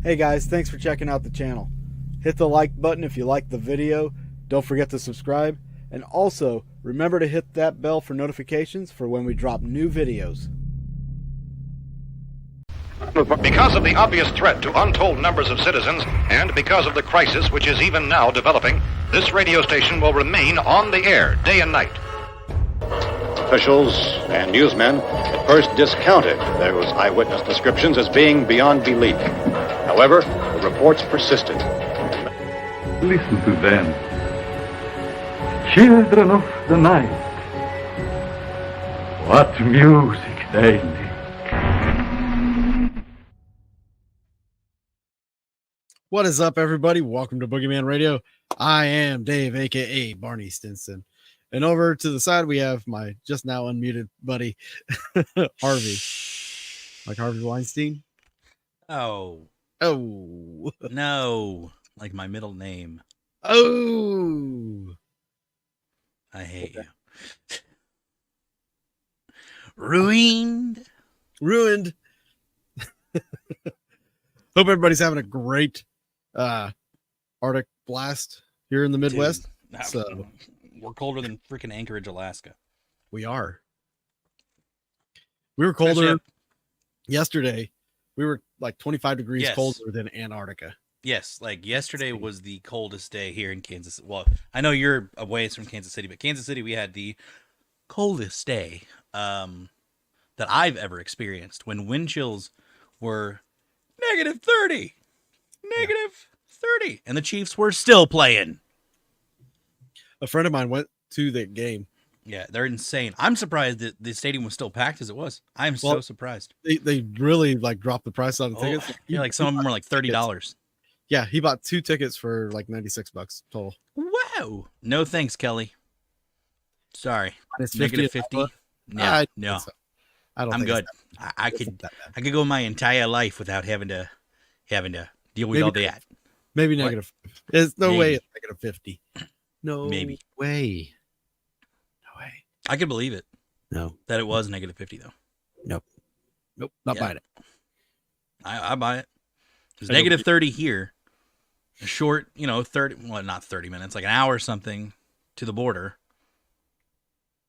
Hey guys, thanks for checking out the channel. Hit the like button if you liked the video. Don't forget to subscribe. And also, remember to hit that bell for notifications for when we drop new videos. Because of the obvious threat to untold numbers of citizens, and because of the crisis which is even now developing, this radio station will remain on the air day and night. Officials and newsmen at first discounted those eyewitness descriptions as being beyond belief. However, the reports persisted. Listen to them. Children of the night. What music they make. What is up, everybody? Welcome to Boogeyman Radio. I am Dave, aka Barney Stinson. And over to the side, we have my just now unmuted buddy, Harvey. Like Harvey Weinstein? Oh. Oh. No. Like my middle name. Oh. I hate you. Ruined. Hope everybody's having a great Arctic blast here in the Midwest. Dude, So we're colder than freaking Anchorage, Alaska. we are. We were colder yesterday. We were like 25 degrees colder than Antarctica. Yes, like yesterday was the coldest day here in Kansas. Well, I know you're away from Kansas City, but Kansas City, we had the coldest day that I've ever experienced when wind chills were negative 30. Negative 30. And the Chiefs were still playing. A friend of mine went to that game. Yeah, they're insane. I'm surprised that the stadium was still packed as it was. I'm so surprised. They really like dropped the price on the tickets. Yeah, like some of them were like $30. Yeah, he bought 2 tickets for like $96 total. Wow. No thanks, Kelly. Sorry. Minus Negative 50. No, no. So. I don't. I'm good. I could go my entire life without having to deal with all that. Maybe negative. There's no way it's negative 50. No Maybe. way. No way. I could believe it. No. That it was negative 50 though. Nope. Not buying it. I buy it. It was negative 30 here. A short, 30, well, not 30 minutes, like an hour or something to the border.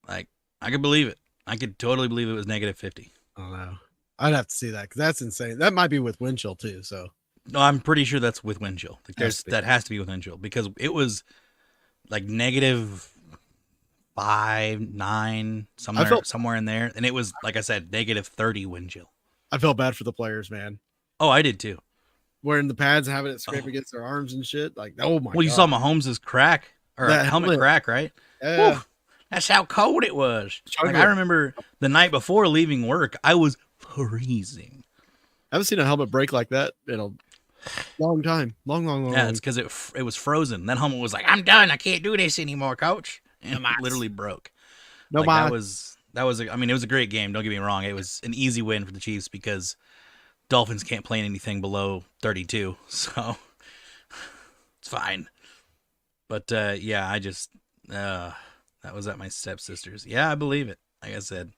Like, I could believe it. I could totally believe it was negative 50. Oh, no. I'd have to see that because that's insane. That might be with wind chill too. So, no, I'm pretty sure that's with wind chill. Like, that has to be with wind chill because it was like negative 5, 9, somewhere in there. And it was, like I said, negative 30 wind chill. I felt bad for the players, man. Oh, I did too. Wearing the pads and having it scrape against their arms and shit. Like, oh my God. Well, you saw Mahomes' crack or that helmet crack, right? Yeah. Whew, that's how cold it was. Like, I remember the night before leaving work, I was freezing. I haven't seen a helmet break like that in a long time. Long. Yeah, it's because it was frozen. That helmet was like, I'm done. I can't do this anymore, coach. And it literally broke. That was I mean, it was a great game. Don't get me wrong. It was an easy win for the Chiefs because Dolphins can't play anything below 32. So it's fine. But yeah, I just that was at my stepsister's. Yeah, I believe it. Like I said,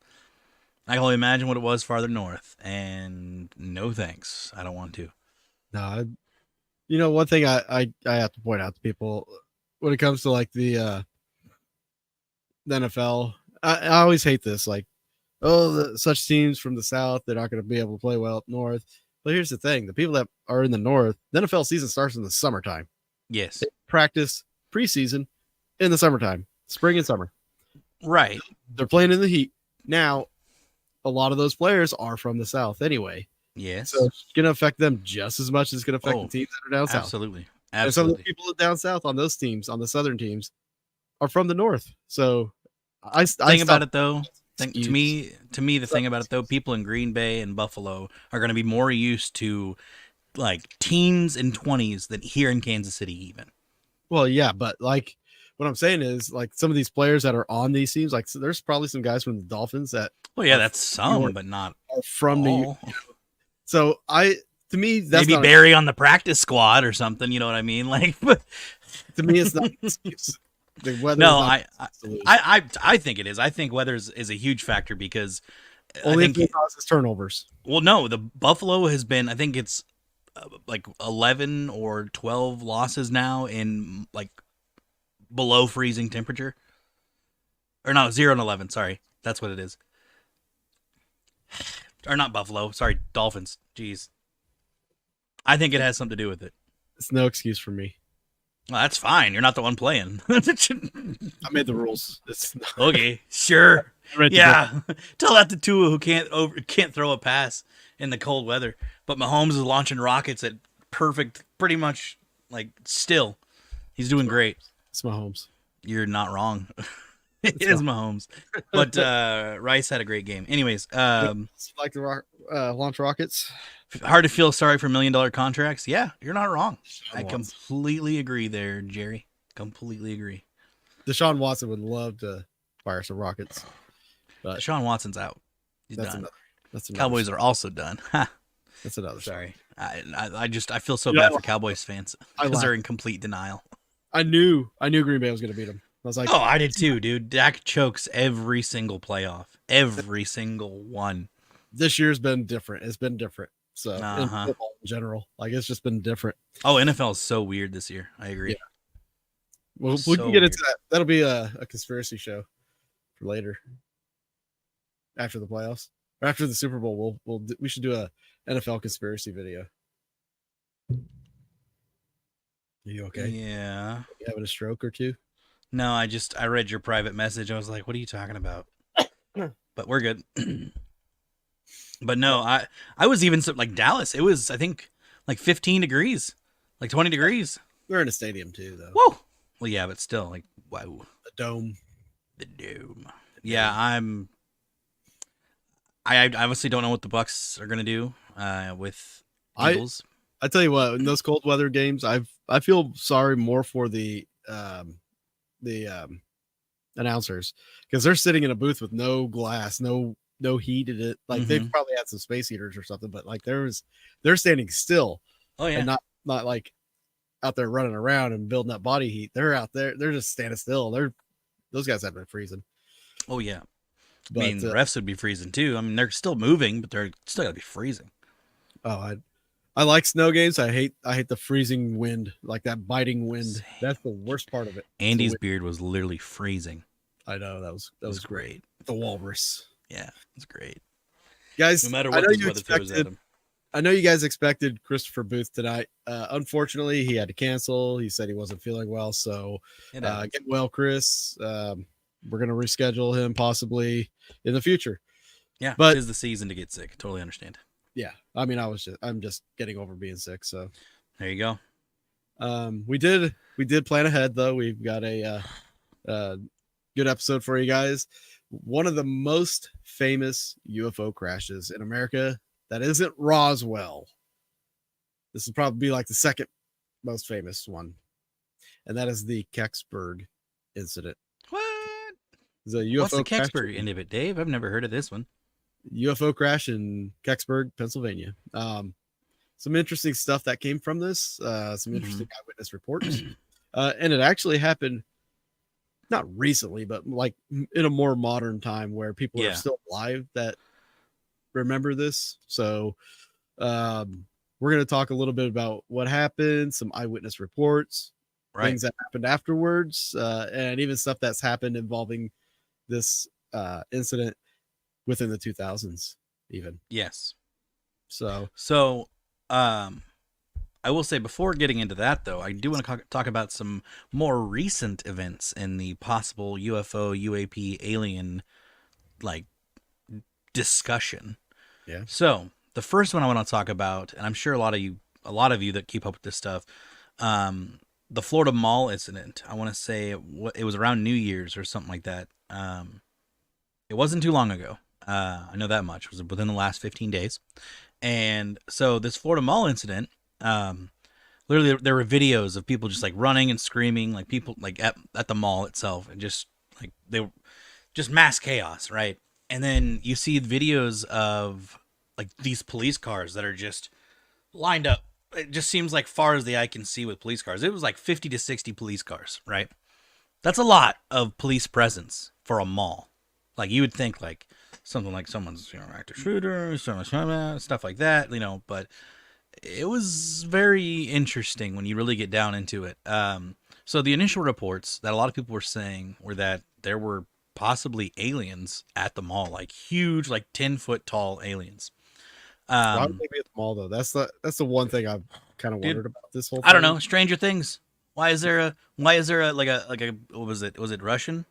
I can only imagine what it was farther north. And no thanks. I don't want to. No, One thing I have to point out to people when it comes to like the NFL, I always hate this. Like, such teams from the South, they're not going to be able to play well up north. But here's the thing: the people that are in the North, the NFL season starts in the summertime. Yes. They practice preseason in the summertime, spring and summer. Right. They're playing in the heat. Now, a lot of those players are from the South anyway. Yes. So it's going to affect them just as much as it's going to affect the teams that are down south. Absolutely. And some of the people down south on those teams, on the Southern teams, are from the North. So Thing about it though, to me, the thing about it though, people in Green Bay and Buffalo are going to be more used to like teens and 20s than here in Kansas City even. Well, yeah, but like what I'm saying is like some of these players that are on these teams, like there's probably some guys from the Dolphins that. Well, yeah, that's some, but not from New York. So to me, that's maybe Barry on the practice squad or something. You know what I mean? Like, to me, it's not an excuse. The weather. No, I think it is. I think weather is a huge factor because only if it causes turnovers. Well, no, the Buffalo has been. I think it's like 11 or 12 losses now in like below freezing temperature. Or no, 0 and 11. Sorry, that's what it is. Or not Buffalo. Sorry, Dolphins. Jeez. I think it has something to do with it. It's no excuse for me. Well, that's fine. You're not the one playing. I made the rules. Okay, sure. Yeah. Tell that to Tua who can't throw a pass in the cold weather. But Mahomes is launching rockets at perfect, pretty much like still. He's doing great. It's Mahomes. You're not wrong. It is Mahomes. But Rice had a great game. Anyways, like the launch rockets. Hard to feel sorry for $1 million contracts. Yeah, you're not wrong. I completely agree there, Jerry. Completely agree. Deshaun Watson would love to fire some rockets. But Deshaun Watson's out. He's done. That's another Cowboys are also done. That's another. Sorry. I feel so bad for Cowboys fans because they're in complete denial. I knew Green Bay was going to beat them. I was like, oh, I did too, dude. Dak chokes every single playoff, every single one. This year's been different. It's been different. So in football in general, like it's just been different. Oh, NFL is so weird this year. I agree. Yeah. Well, we can get into that. That'll be a conspiracy show for later, after the playoffs, or after the Super Bowl. We should do a NFL conspiracy video. Are you okay? Yeah. You having a stroke or two? No, I read your private message. I was like, what are you talking about? But we're good. But no, I was even like Dallas. It was, I think, like 15 degrees, like 20 degrees. We're in a stadium too, though. Whoa. Well, yeah, but still, like, wow. The dome. Yeah, I obviously don't know what the Bucks are gonna do with Eagles. I tell you what, in those cold weather games, I feel sorry more for the announcers because they're sitting in a booth with no glass, no heat in it. Like they've probably had some space heaters or something, but like they're standing still. Oh yeah, and not like out there running around and building up body heat. They're out there. They're just standing still. Those guys have been freezing. Oh yeah, but, I mean the refs would be freezing too. I mean they're still moving, but they're still gotta be freezing. Oh, I like snow games. I hate the freezing wind, like that biting wind. Same. That's the worst part of it. Andy's beard was literally freezing. I know that was great. The walrus. Yeah, it's great. Guys, no matter what the weather throws at him. I know you guys expected Christopher Booth tonight. Unfortunately, he had to cancel. He said he wasn't feeling well. So get well, Chris. We're going to reschedule him possibly in the future. Yeah, but it is the season to get sick. Totally understand. Yeah. I mean, I'm just getting over being sick. So there you go. We did plan ahead though. We've got a good episode for you guys. One of the most famous UFO crashes in America that isn't Roswell. This would probably be like the second most famous one. And that is the Kecksburg incident. What? What's the Kecksburg end of it, Dave? I've never heard of this one. UFO crash in Kecksburg, Pennsylvania. Some interesting stuff that came from this. Some interesting eyewitness reports. And it actually happened not recently, but like in a more modern time where people are still alive that remember this. So we're going to talk a little bit about what happened, some eyewitness reports, things that happened afterwards, and even stuff that's happened involving this incident within the 2000s even. Yes. So I will say, before getting into that, though, I do want to talk about some more recent events in the possible UFO, UAP, alien, like, discussion. Yeah. So the first one I want to talk about, and I'm sure a lot of you that keep up with this stuff, the Florida Mall incident. I want to say it was around New Year's or something like that. It wasn't too long ago. I know that much. It was within the last 15 days. And so this Florida Mall incident, literally there were videos of people just like running and screaming, like people like at the mall itself, and just like they were just mass chaos, right? And then you see videos of like these police cars that are just lined up. It just seems like far as the eye can see with police cars. It was like 50 to 60 police cars, right? That's a lot of police presence for a mall. Like, you would think like something like someone's, active shooter, stuff like that, but it was very interesting when you really get down into it. So the initial reports that a lot of people were saying were that there were possibly aliens at the mall, like huge, like 10-foot tall aliens. Why would they be at the mall though? That's the one thing I've kind of wondered about this whole thing. I don't know. Stranger Things. Why is there a what was it? Was it Russian?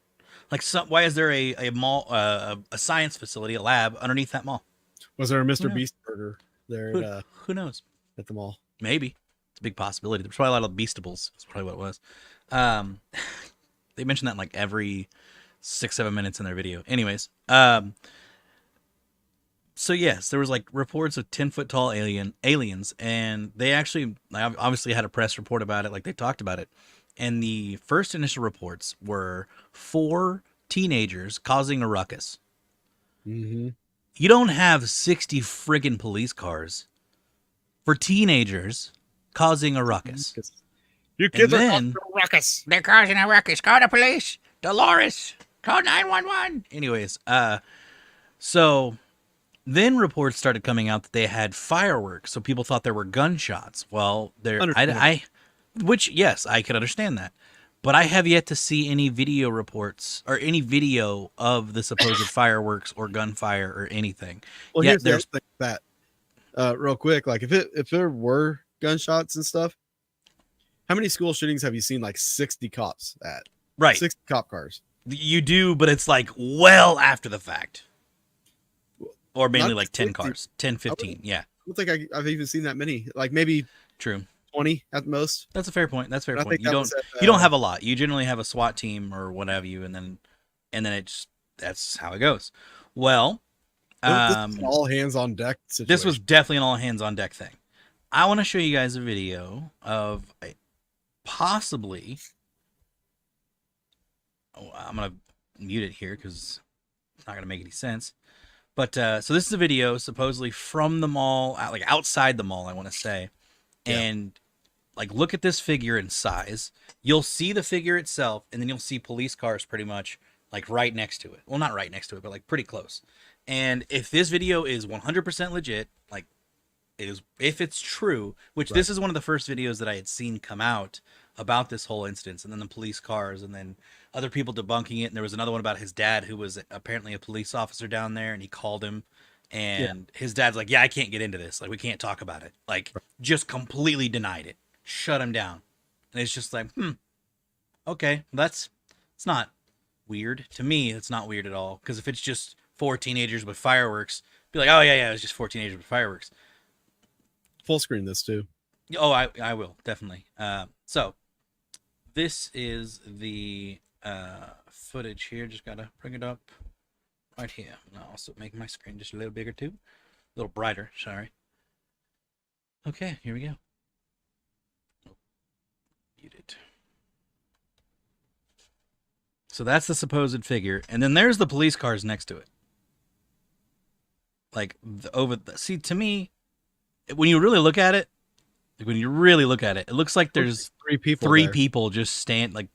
Why is there a mall, a science facility, a lab underneath that mall? Was there a Mr. Beast burger there? Who knows? At the mall. Maybe. It's a big possibility. There's probably a lot of Beastables. That's probably what it was. They mentioned that in like every 6-7 minutes in their video. Anyways, so yes, there was like reports of 10-foot tall aliens, and they actually obviously had a press report about it. Like, they talked about it. And the first initial reports were 4 teenagers causing a ruckus. Mm-hmm. You don't have 60 friggin' police cars for teenagers causing a ruckus. You kids are causing a ruckus. They're causing a ruckus. Call the police. Dolores. Call 911. Anyways, so then reports started coming out that they had fireworks, so people thought there were gunshots. Well, which, yes, I could understand that. But I have yet to see any video reports or any video of the supposed fireworks or gunfire or anything. Well, here's the other thing that, real quick, like if there were gunshots and stuff, how many school shootings have you seen like 60 cops at? Right. 60 cop cars. You do, but it's like well after the fact. Or mainly like 10 cars. 10, 15, yeah. I don't think I've even seen that many. Like maybe true 20 at most. That's a fair point. That's a fair point. You don't have a lot. You generally have a SWAT team or what have you, and then that's how it goes. Well, this was an all hands on deck situation. This was definitely an all hands on deck thing. I want to show you guys a video of possibly. Oh, I'm gonna mute it here because it's not gonna make any sense. But so this is a video supposedly from the mall, like outside the mall, I want to say. Yeah. And like, look at this figure in size. You'll see the figure itself, and then you'll see police cars pretty much like right next to it. Well, not right next to it, but like pretty close. And if this video is 100% legit, like it is, if it's true, which this is one of the first videos that I had seen come out about this whole instance, and then the police cars, and then other people debunking it. And there was another one about his dad, who was apparently a police officer down there, and he called him, and his dad's like, yeah, I can't get into this. Like, we can't talk about it. Like, just completely denied it. Shut him down. And it's just like, okay, it's not weird. To me, it's not weird at all. Because if it's just 4 teenagers with fireworks, be like, oh, yeah, it's just 4 teenagers with fireworks. Full screen this, too. Oh, I will, definitely. So, this is the footage here. Just gotta bring it up right here. And I'll also make my screen just a little bigger too. A little brighter, sorry. Okay, here we go. Mute it. So that's the supposed figure. And then there's the police cars next to it. Like, see, to me, when you really look at it, it looks like there's 3 people. 3 people just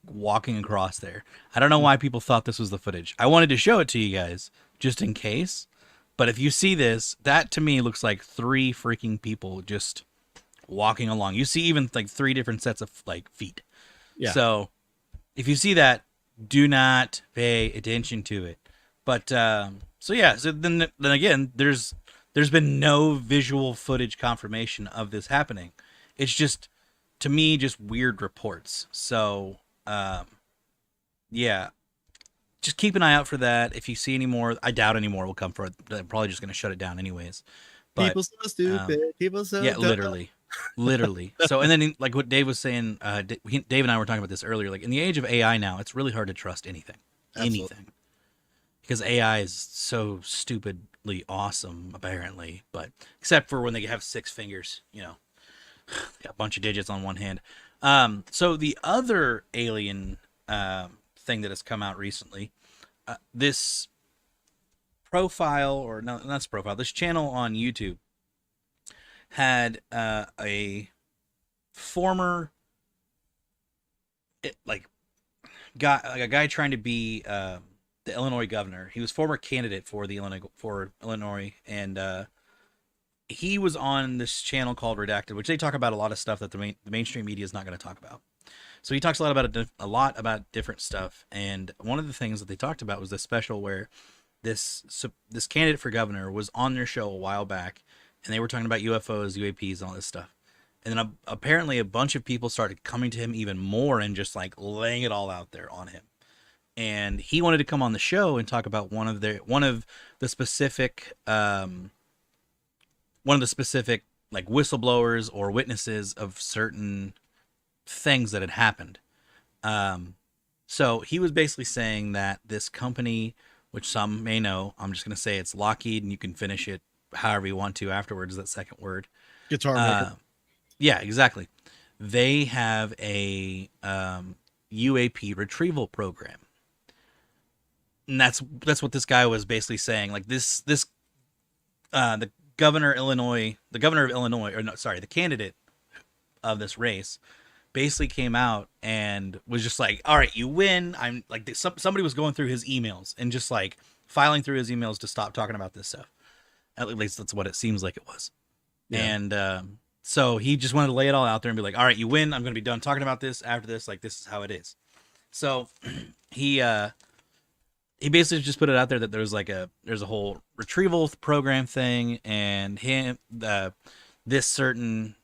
walking across there. I don't know why people thought this was the footage. I wanted to show it to you guys just in case. But if you see this, that to me looks like 3 freaking people just walking along. You see even like 3 different sets of like feet. Yeah. So if you see that, do not pay attention to it. But so then again, there's been no visual footage confirmation of this happening. It's just, to me, just weird reports. So yeah, just keep an eye out for that. If you see any more, I doubt any more will come for it. They're probably just going to shut it down anyways. But, people so stupid. People so yeah, dumb. literally. So, and then like what Dave was saying, Dave and I were talking about this earlier. Like in the age of AI now, it's really hard to trust anything, because AI is so stupidly awesome, apparently. But except for when they have 6 fingers, a bunch of digits on one hand. So the other alien thing that has come out recently, this profile, or no, not this profile, this channel on YouTube had a former guy trying to be the Illinois governor. He was former candidate for Illinois, and he was on this channel called Redacted, which they talk about a lot of stuff that the mainstream media is not going to talk about. So he talks a lot about different stuff, and one of the things that they talked about was this special where this candidate for governor was on their show a while back, and they were talking about UFOs, UAPs, and all this stuff. And then apparently a bunch of people started coming to him even more and just like laying it all out there on him. And he wanted to come on the show and talk about one of the specific like whistleblowers or witnesses of certain things that had happened. So he was basically saying that this company, which some may know, I'm just going to say it's Lockheed, and you can finish it however you want to afterwards, that second word. Guitar maker. Yeah, exactly. They have a UAP retrieval program. And that's what this guy was basically saying. Like the governor of Illinois, the candidate of this race basically came out and was just like, all right, you win. I'm like, somebody was going through his emails and just like filing through his emails to stop talking about this stuff. At least that's what it seems like it was. Yeah. And so he just wanted to lay it all out there and be like, all right, you win. I'm going to be done talking about this after this. Like, this is how it is. So he basically just put it out there that there's a whole retrieval program thing, and this certain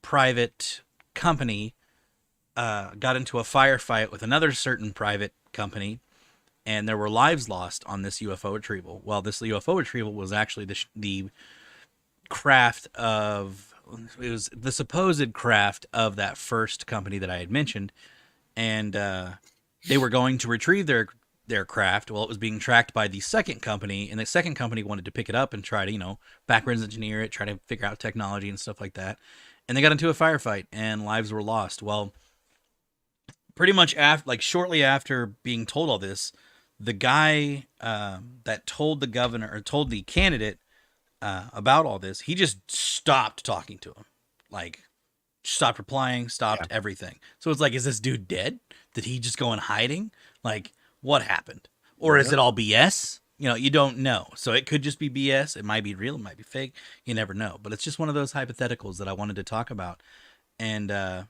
private company got into a firefight with another certain private company, and there were lives lost on this UFO retrieval. Well, this UFO retrieval was actually the craft of, it was the supposed craft of that first company that I had mentioned, and they were going to retrieve their craft. Well, it was being tracked by the second company, and the second company wanted to pick it up and try to, backwards engineer it, try to figure out technology and stuff like that. And they got into a firefight, and lives were lost. Well, pretty much shortly after being told all this, the guy that told the governor, or told the candidate about all this, he just stopped talking to him. Like, stopped replying, stopped everything. So it's like, is this dude dead? Did he just go in hiding? Like, what happened? Or is it all BS? You don't know. So it could just be BS. It might be real. It might be fake. You never know. But it's just one of those hypotheticals that I wanted to talk about. And to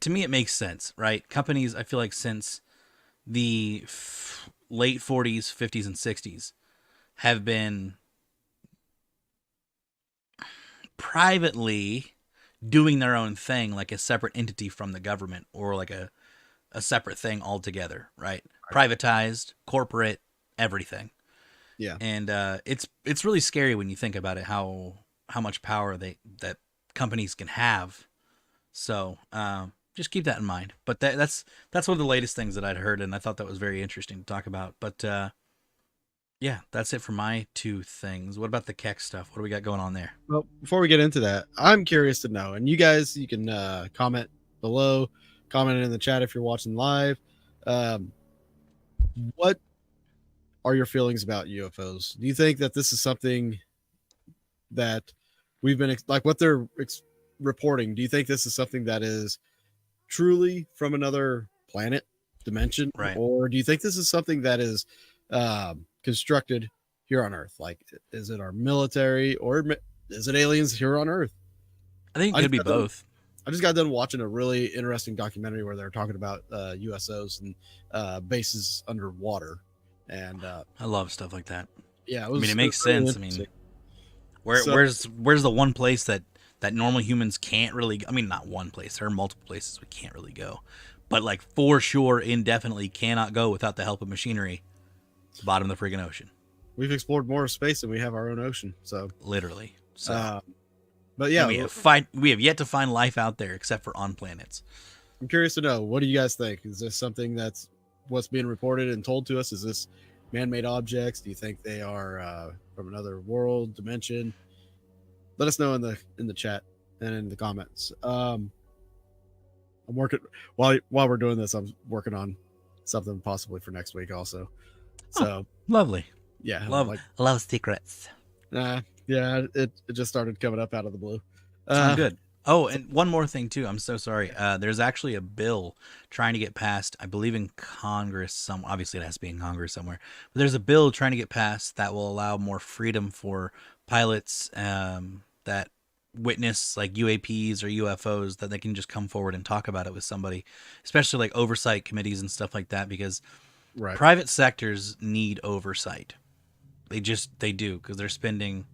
me, it makes sense, right? Companies, I feel like since the late 40s, 50s, and 60s have been privately doing their own thing, like a separate entity from the government, or like a separate thing altogether, right? Privatized, corporate, everything. Yeah. And it's really scary when you think about it, how much power that companies can have. So just keep that in mind. But that's one of the latest things that I'd heard, and I thought that was very interesting to talk about. But yeah, that's it for my 2 things. What about the Keck stuff? What do we got going on there? Well, before we get into that, I'm curious to know, and you guys, you can comment below, comment in the chat if you're watching live. What are your feelings about UFOs? Do you think that this is something that we've been like what they're reporting? Do you think this is something that is truly from another planet dimension, right? Or do you think this is something that is constructed here on Earth? Like, is it our military, or is it aliens here on Earth? I think it could be both. I just got done watching a really interesting documentary where they're talking about USOs and bases underwater. And I love stuff like that. Yeah, it makes sense. I mean, where's the one place that normal humans can't really? I mean, not one place. There are multiple places we can't really go, but like for sure, indefinitely cannot go without the help of machinery. Bottom of the friggin' ocean. We've explored more space than we have our own ocean. So literally. So, but yeah, we have yet to find life out there except for on planets. I'm curious to know, what do you guys think? Is this something that's what's being reported and told to us? Is this man-made objects? Do you think they are from another world, dimension? Let us know in the chat and in the comments. I'm working while we're doing this. I'm working on something possibly for next week also. So lovely. Yeah, love secrets. Yeah, it just started coming up out of the blue. Good. Oh, and one more thing too. I'm so sorry. There's actually a bill trying to get passed, I believe, in Congress. Obviously, it has to be in Congress somewhere. But there's a bill trying to get passed that will allow more freedom for pilots that witness like UAPs or UFOs, that they can just come forward and talk about it with somebody, especially like oversight committees and stuff like that, because private sectors need oversight. They do, because they're spending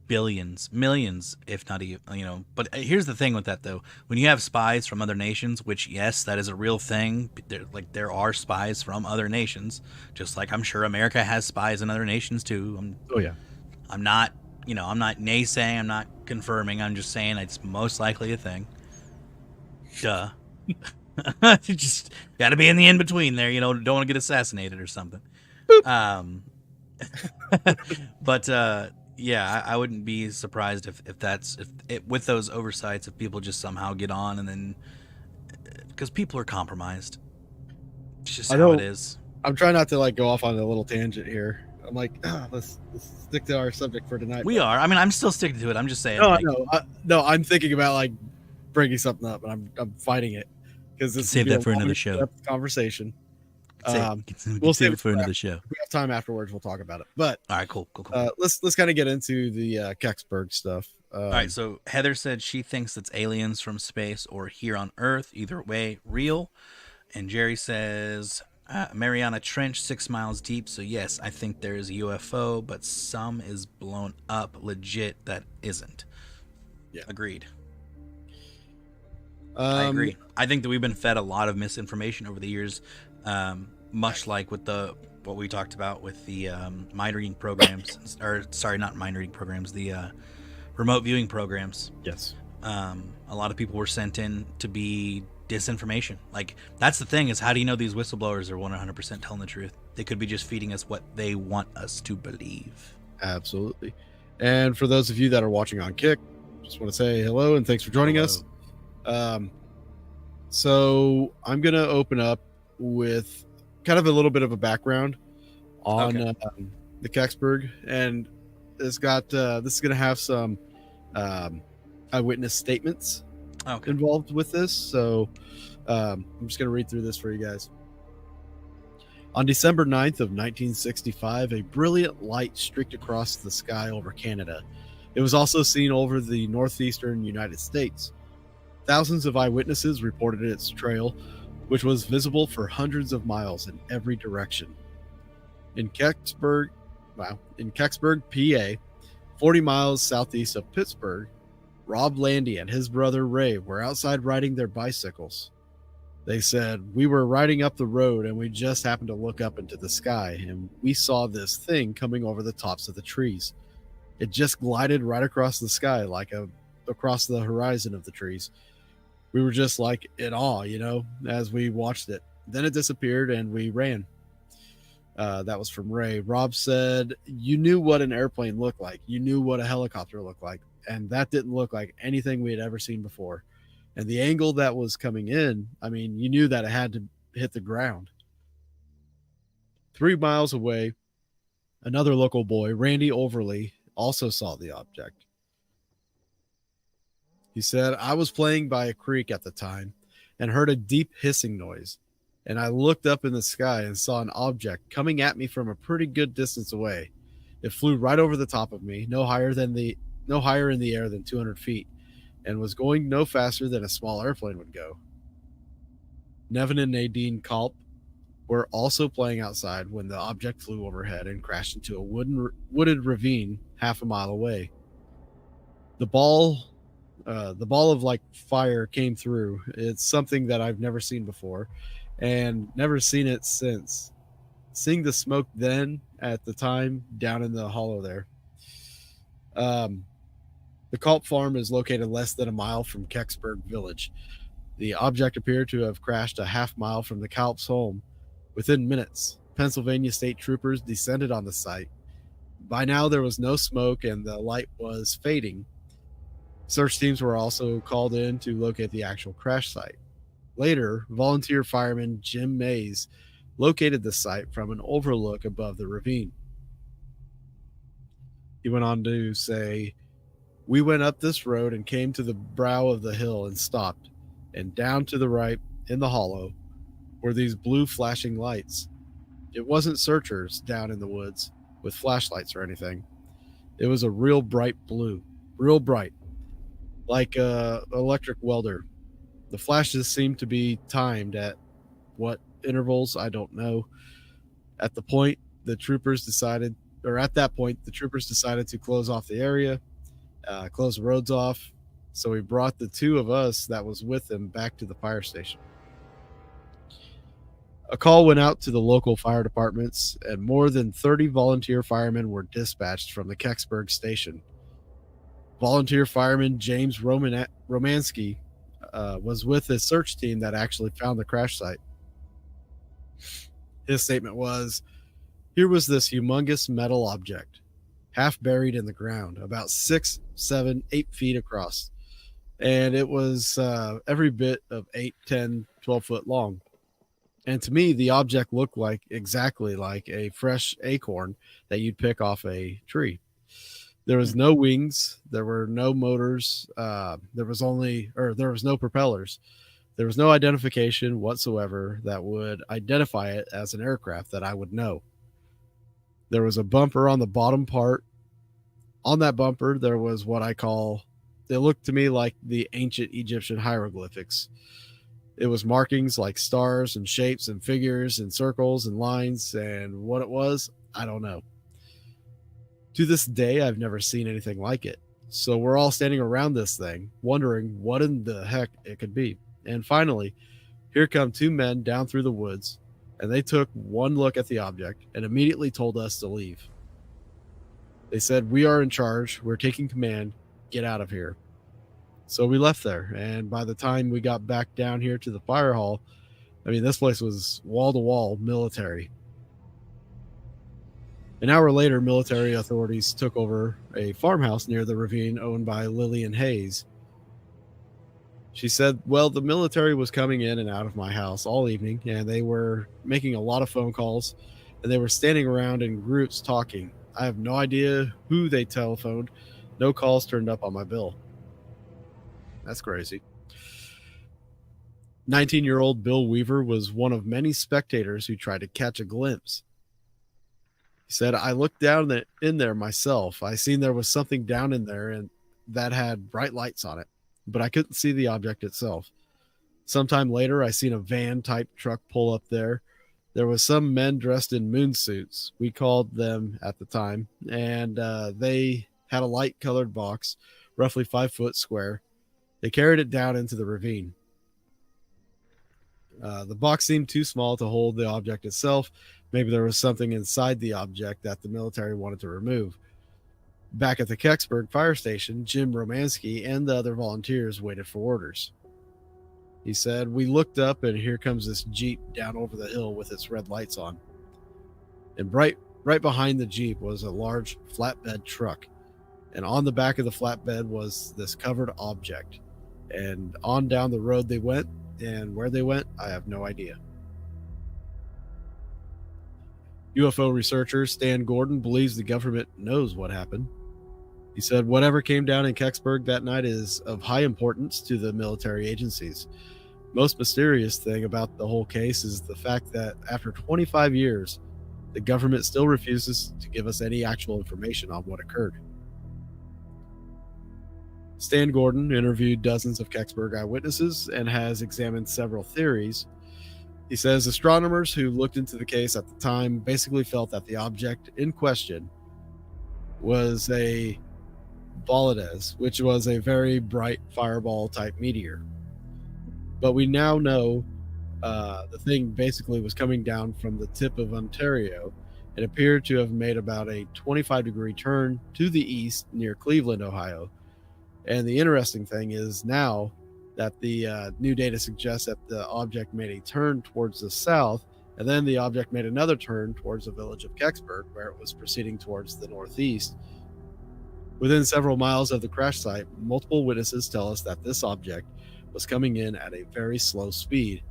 billions, millions, if not, but here's the thing with that though. When you have spies from other nations, which yes, that is a real thing. There are spies from other nations, just like I'm sure America has spies in other nations too. I'm not naysaying, I'm not confirming, I'm just saying it's most likely a thing. Duh. You just gotta be in the in-between there, don't want to get assassinated or something. But yeah, I wouldn't be surprised if with those oversights, if people just somehow get on, and then because people are compromised. It's just how it is. I'm trying not to go off on a little tangent here. I'm like, let's stick to our subject for tonight. We are. I mean, I'm still sticking to it. I'm just saying. No, I'm thinking about bringing something up, and I'm fighting it because this save that for another show. Conversation. We'll save it for another show. If we have time afterwards, we'll talk about it. But all right, cool. Let's kind of get into the Kecksburg stuff. All right, so Heather said she thinks it's aliens from space or here on Earth. Either way, real. And Jerry says Mariana Trench 6 miles deep. So yes, I think there is a UFO, but some is blown up. Legit, that isn't. Yeah, agreed. I agree. I think that we've been fed a lot of misinformation over the years. Much like with what we talked about with the mind reading programs, or sorry, not mind reading programs, the remote viewing programs. Yes. A lot of people were sent in to be disinformation. That's the thing, is how do you know these whistleblowers are 100% telling the truth? They could be just feeding us what they want us to believe. Absolutely. And for those of you that are watching on Kick, just want to say hello and thanks for joining us. So I'm going to open up with kind of a little bit of a background on the Kecksburg, and this is going to have some eyewitness statements involved with this. So I'm just going to read through this for you guys. On December 9th of 1965, a brilliant light streaked across the sky over Canada. It was also seen over the northeastern United States. Thousands of eyewitnesses reported its trail, which was visible for hundreds of miles in every direction. In Kecksburg, PA, 40 miles southeast of Pittsburgh, Rob Landy and his brother Ray were outside riding their bicycles. They said, "We were riding up the road and we just happened to look up into the sky and we saw this thing coming over the tops of the trees. It just glided right across the sky, across the horizon of the trees. We were just in awe, as we watched it. Then it disappeared and we ran." That was from Ray. Rob said, "You knew what an airplane looked like. You knew what a helicopter looked like. And that didn't look like anything we had ever seen before. And the angle that was coming in, you knew that it had to hit the ground." 3 miles away, another local boy, Randy Overly, also saw the object. He said, "I was playing by a creek at the time and heard a deep hissing noise. And I looked up in the sky and saw an object coming at me from a pretty good distance away. It flew right over the top of me, no higher than the no higher in the air than 200 feet and was going no faster than a small airplane would go. Nevin and Nadine Culp were also playing outside when the object flew overhead and crashed into a wooded ravine half a mile away. The ball of like fire came through. It's something that I've never seen before and never seen it since. Seeing the smoke then at the time down in the hollow there. The Culp farm is located less than a mile from Kecksburg village. The object appeared to have crashed a half mile from the Culp's home. Within minutes, Pennsylvania state troopers descended on the site. By now, there was no smoke and the light was fading. Search teams were also called in to locate the actual crash site. Later, volunteer fireman Jim Mays located the site from an overlook above the ravine. He went on to say, "We went up this road and came to the brow of the hill and stopped, and down to the right in the hollow were these blue flashing lights. It wasn't searchers down in the woods with flashlights or anything. It was a real bright blue, real bright, like a electric welder. The flashes seemed to be timed at what intervals, I don't know. At that point, the troopers decided to close off the area, close the roads off. So we brought the two of us that was with them back to the fire station. A call went out to the local fire departments, and more than 30 volunteer firemen were dispatched from the Kecksburg station. Volunteer fireman James Romansky was with the search team that actually found the crash site. His statement was, "Here was this humongous metal object, half buried in the ground, about 6, 7, 8 feet across. And it was every bit of 8, 10, 12 foot long. And to me, the object looked exactly like a fresh acorn that you'd pick off a tree. There was no wings. There were no motors. There was no propellers. There was no identification whatsoever that would identify it as an aircraft that I would know. There was a bumper on the bottom part. On that bumper, there was what it looked to me like the ancient Egyptian hieroglyphics. It was markings like stars and shapes and figures and circles and lines, and what it was, I don't know. To this day, I've never seen anything like it. So we're all standing around this thing, wondering what in the heck it could be. And finally, here come two men down through the woods, and they took one look at the object and immediately told us to leave. They said, "We are in charge. We're taking command. Get out of here." So we left there, and by the time we got back down here to the fire hall, this place was wall-to-wall military. An hour later, military authorities took over a farmhouse near the ravine owned by Lillian Hayes. She said, "Well, the military was coming in and out of my house all evening, and they were making a lot of phone calls, and they were standing around in groups talking. I have no idea who they telephoned. No calls turned up on my bill." That's crazy. 19-year-old Bill Weaver was one of many spectators who tried to catch a glimpse. He said, "I looked down in there myself. I seen there was something down in there and that had bright lights on it, but I couldn't see the object itself. Sometime later, I seen a van-type truck pull up there. There was some men dressed in moon suits, we called them at the time, and they had a light-colored box, roughly 5 foot square. They carried it down into the ravine. The box seemed too small to hold the object itself. Maybe there was something inside the object that the military wanted to remove." Back at the Kecksburg fire station, Jim Romansky and the other volunteers waited for orders. He said, "We looked up and here comes this Jeep down over the hill with its red lights on. And right behind the Jeep was a large flatbed truck. And on the back of the flatbed was this covered object. And on down the road they went, and where they went, I have no idea." UFO researcher Stan Gordon believes the government knows what happened. He said, "Whatever came down in Kecksburg that night is of high importance to the military agencies. Most mysterious thing about the whole case is the fact that after 25 years, the government still refuses to give us any actual information on what occurred." Stan Gordon interviewed dozens of Kecksburg eyewitnesses and has examined several theories. He says astronomers who looked into the case at the time basically felt that the object in question was a Bolides, which was a very bright fireball type meteor. But we now know the thing basically was coming down from the tip of Ontario. It appeared to have made about a 25-degree turn to the east near Cleveland, Ohio. And the interesting thing is now that the new data suggests that the object made a turn towards the south, and then the object made another turn towards the village of Kecksburg, where it was proceeding towards the northeast. Within several miles of the crash site, multiple witnesses tell us that this object was coming in at a very slow speed.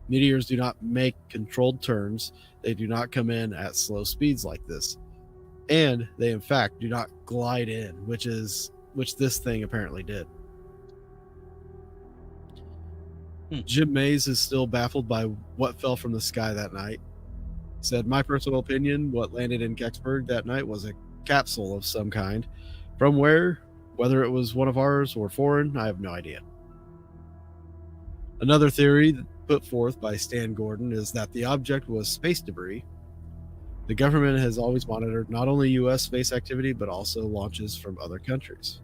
Meteors do not make controlled turns. They do not come in at slow speeds like this. And they, in fact, do not glide in, which this thing apparently did. Jim Mays is still baffled by what fell from the sky that night. He said, "My personal opinion, what landed in Kecksburg that night was a capsule of some kind. From whether it was one of ours or foreign, I have no idea." Another theory put forth by Stan Gordon is that the object was space debris. The government has always monitored not only U.S. space activity, but also launches from other countries.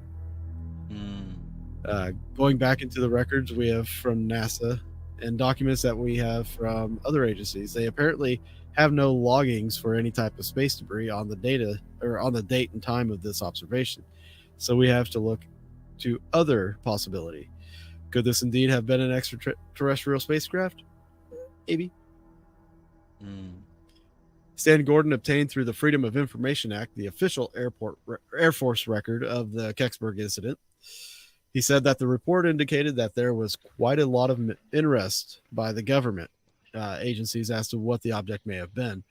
Going back into the records we have from NASA and documents that we have from other agencies, they apparently have no loggings for any type of space debris on the data or on the date and time of this observation. So we have to look to other possibility. Could this indeed have been an extraterrestrial spacecraft? Maybe. Stan Gordon obtained through the Freedom of Information Act the official Air Force record of the Kecksburg incident. He said that the report indicated that there was quite a lot of interest by the government agencies as to what the object may have been.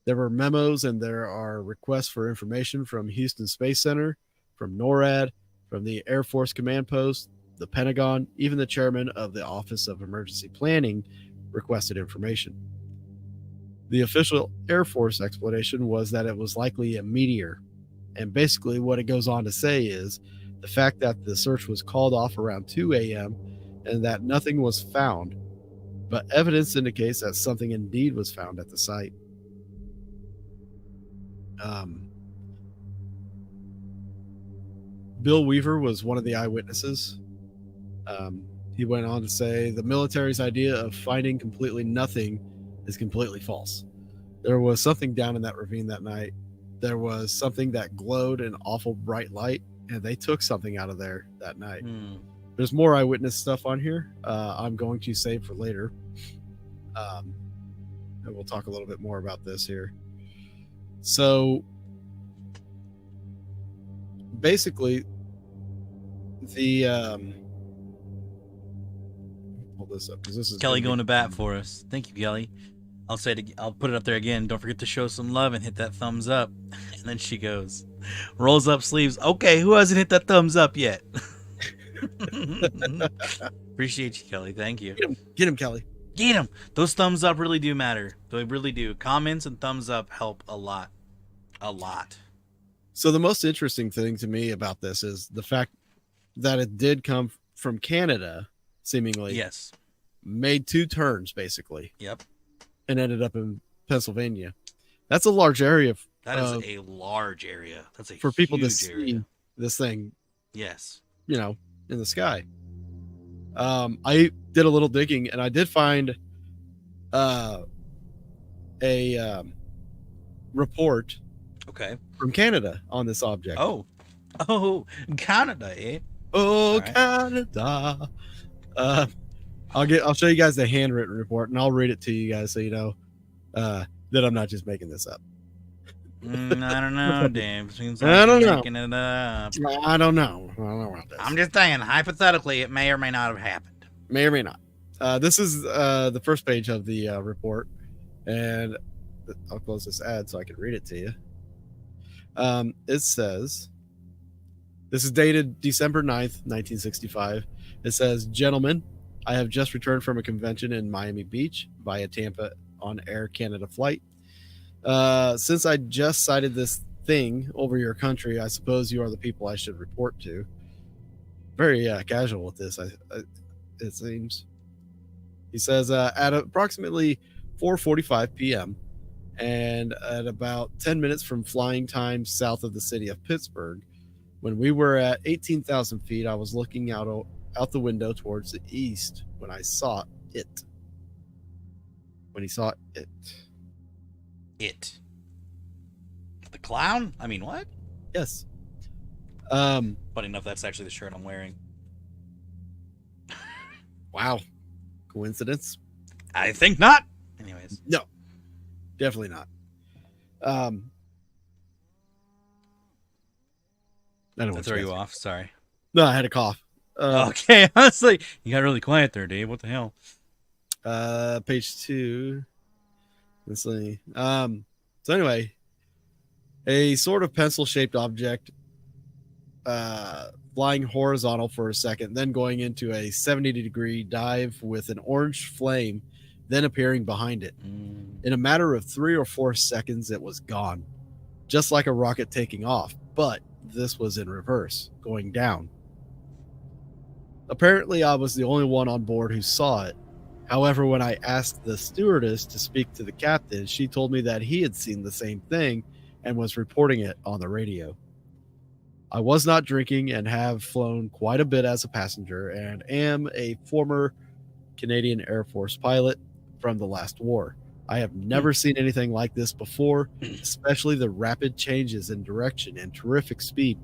There were memos and there are requests for information from Houston Space Center, from NORAD, from the Air Force Command Post, the Pentagon, even the chairman of the Office of Emergency Planning requested information. The official Air Force explanation was that it was likely a meteor. And basically what it goes on to say is the fact that the search was called off around 2 a.m. and that nothing was found, but evidence indicates that something indeed was found at the site. Bill Weaver was one of the eyewitnesses. He went on to say the military's idea of finding completely nothing is completely false. There was something down in that ravine that night. There was something that glowed an awful bright light, and they took something out of there that night. There's more eyewitness stuff on here. I'm going to save for later. And we'll talk a little bit more about this here. So basically, pull this up because this is Kelly going to bat for us. Thank you, Kelly. I'll put it up there again. Don't forget to show some love and hit that thumbs up. And then she goes, rolls up sleeves. Okay, who hasn't hit that thumbs up yet? Appreciate you, Kelly. Thank you. Get him, Kelly. Get him. Those thumbs up really do matter. They really do. Comments and thumbs up help a lot. A lot. So the most interesting thing to me about this is the fact that it did come from Canada, seemingly. Yes. Made two turns, basically. Yep. And ended up in Pennsylvania. That's a large area. That is a large area. That's a for people to see area. This thing. Yes. In the sky. I did a little digging and I did find a report. Okay. From Canada on this object. Oh, Canada, eh? Oh, right. Canada. I'll show you guys the handwritten report and I'll read it to you guys so you know that I'm not just making this up. I don't know, Dave. Seems like I don't know. Making it up. I don't know about this. I'm just saying, hypothetically, it may or may not have happened. May or may not. This is the first page of the report, and I'll close this ad so I can read it to you. It says, this is dated December 9th, 1965. It says, "Gentlemen, I have just returned from a convention in Miami Beach via Tampa on Air Canada flight. Since I just sighted this thing over your country, I suppose you are the people I should report to. very casual with this. It seems. He says at approximately 4:45 p.m. and at about 10 minutes from flying time south of the city of Pittsburgh, when we were at 18,000 feet, I was looking out the window towards the east when I saw it. When he saw it. It. The clown? I mean, what? Yes. Funny enough, that's actually the shirt I'm wearing. Wow. Coincidence? I think not. Anyways. No. Definitely not. I don't That throw you off. Sorry. No, I had a cough. Okay, honestly, you got really quiet there, Dave. What the hell? Page 2. Let's see. So anyway, a sort of pencil-shaped object flying horizontal for a second, then going into a 70-degree dive with an orange flame, then appearing behind it. In a matter of 3 or 4 seconds, it was gone, just like a rocket taking off, but this was in reverse, going down. Apparently, I was the only one on board who saw it. However, when I asked the stewardess to speak to the captain, she told me that he had seen the same thing and was reporting it on the radio. I was not drinking and have flown quite a bit as a passenger and am a former Canadian Air Force pilot from the last war. I have never seen anything like this before, especially the rapid changes in direction and terrific speed.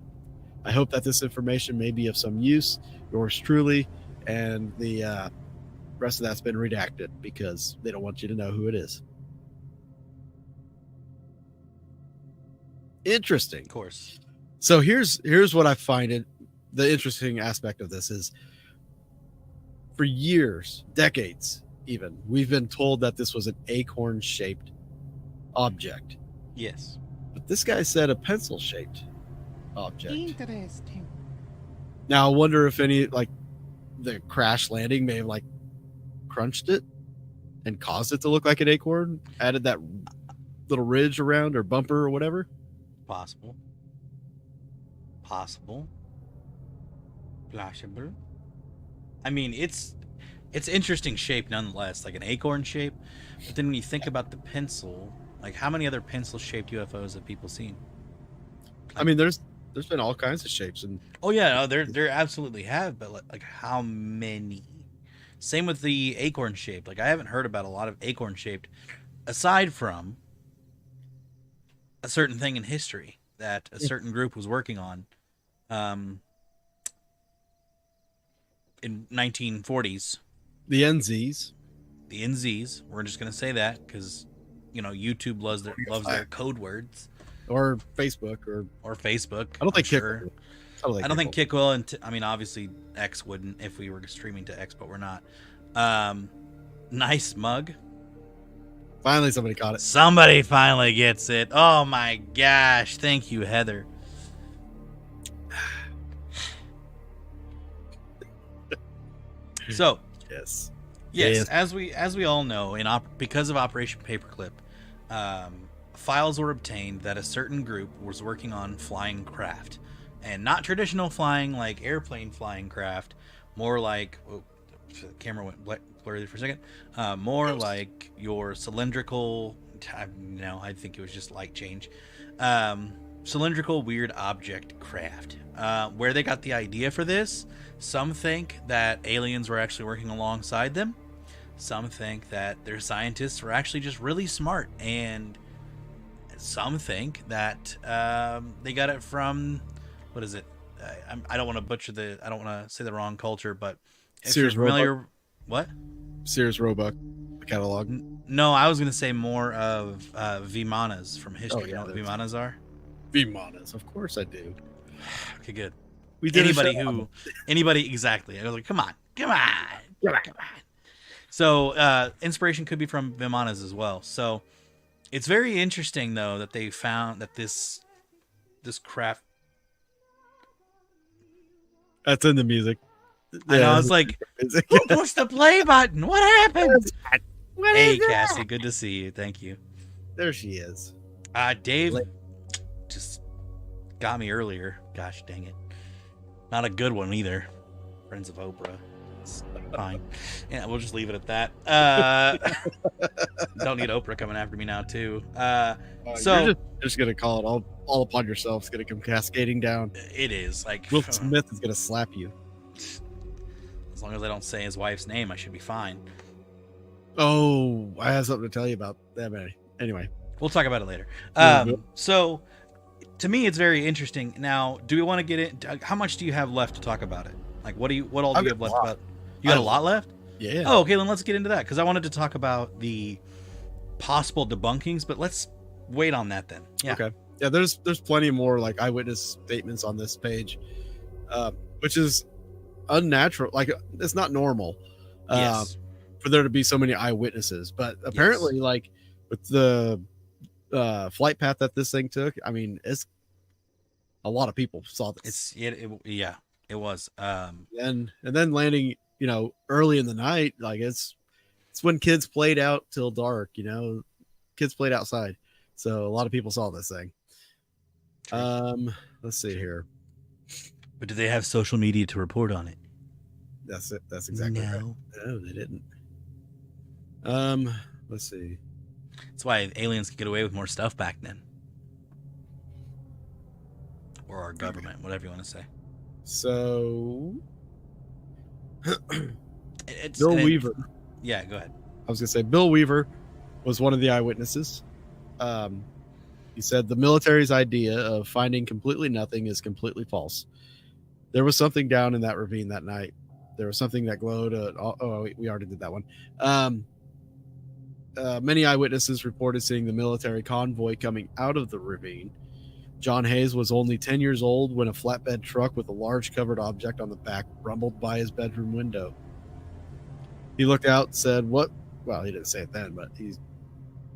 I hope that this information may be of some use. Yours truly, and the rest of that's been redacted because they don't want you to know who it is. Interesting. Of course. So here's what I find the interesting aspect of this is, for years, decades even, we've been told that this was an acorn-shaped object. Yes. But this guy said a pencil-shaped object. Interesting. Now I wonder if any, like, the crash landing may have, like, crunched it and caused it to look like an acorn, added that little ridge around or bumper or whatever. Possible. Possible. Plausible. I mean, it's interesting shape nonetheless, like an acorn shape. But then when you think about the pencil, like how many other pencil-shaped UFOs have people seen? I mean, there's been all kinds of shapes, and oh yeah, no, there absolutely have, but like how many? Same with the acorn shaped. Like I haven't heard about a lot of acorn shaped, aside from a certain thing in history that a certain group was working on, in 1940s. the NZs. The NZs. We're just gonna say that because YouTube loves their code words. Or Facebook or Facebook. I don't think Kick. Sure. I don't think Kick will. I mean, obviously X wouldn't if we were streaming to X, but we're not. Nice mug. Finally, somebody caught it. Somebody finally gets it. Oh my gosh! Thank you, Heather. So yes, as we all know, because of Operation Paperclip, files were obtained that a certain group was working on flying craft, and not traditional flying like airplane flying craft, more like the camera went blurry for a second, more like your cylindrical. I think it was just light change. Cylindrical weird object craft. Where they got the idea for this, some think that aliens were actually working alongside them. Some think that their scientists were actually just really smart, and some think that they got it from, what is it? I don't want to butcher I don't want to say the wrong culture, but if Sears you're familiar, Roebuck. what? Sears Roebuck catalog. No, I was going to say more of Vimanas from history. You know what Vimanas are? Vimanas, of course I do. Okay, good. We did anybody exactly. I was like, come on. So inspiration could be from Vimanas as well. So it's very interesting though that they found that this craft. That's in the music. I know. I was like, who pushed the play button? What happened? Hey, Cassie, good to see you. Thank you. There she is. Dave just got me earlier. Gosh dang it. Not a good one either. Friends of Oprah. It's fine. Yeah, we'll just leave it at that. Don't need Oprah coming after me now, too. So you're just gonna call it all upon yourself. It's gonna come cascading down. it is like Will Smith is gonna slap you. as long as I don't say his wife's name, I should be fine. Oh, I have something to tell you about that. Anyway, We'll talk about it later. Yeah, So, to me, it's very interesting. Now, do we want to get in? How much do you have left to talk about it? Like, what all do you have left about? You got a lot left? yeah. Oh, okay. Then let's get into that because I wanted to talk about the possible debunkings, but let's wait on that then. Yeah. Okay. Yeah, there's plenty more like eyewitness statements on this page, which is unnatural. Like it's not normal Yes. for there to be so many eyewitnesses. But apparently, like with the flight path that this thing took, I mean, it's a lot of people saw this. It was. And then landing, early in the night, like it's when kids played out till dark. Kids played outside, so a lot of people saw this thing. Let's see here. But did they have social media to report on it? That's it. That's exactly right. No, they didn't. Let's see. That's why aliens could get away with more stuff back then. Or our government, whatever you want to say. So, It's Bill Weaver. Yeah, go ahead. I was going to say Bill Weaver was one of the eyewitnesses. He said the military's idea of finding completely nothing is completely false. There was something down in that ravine that night. There was something that glowed. We already did that one. Many eyewitnesses reported seeing the military convoy coming out of the ravine. John Hayes was only 10 years old when a flatbed truck with a large covered object on the back rumbled by his bedroom window. He looked out and said, "What?" Well, he didn't say it then, but he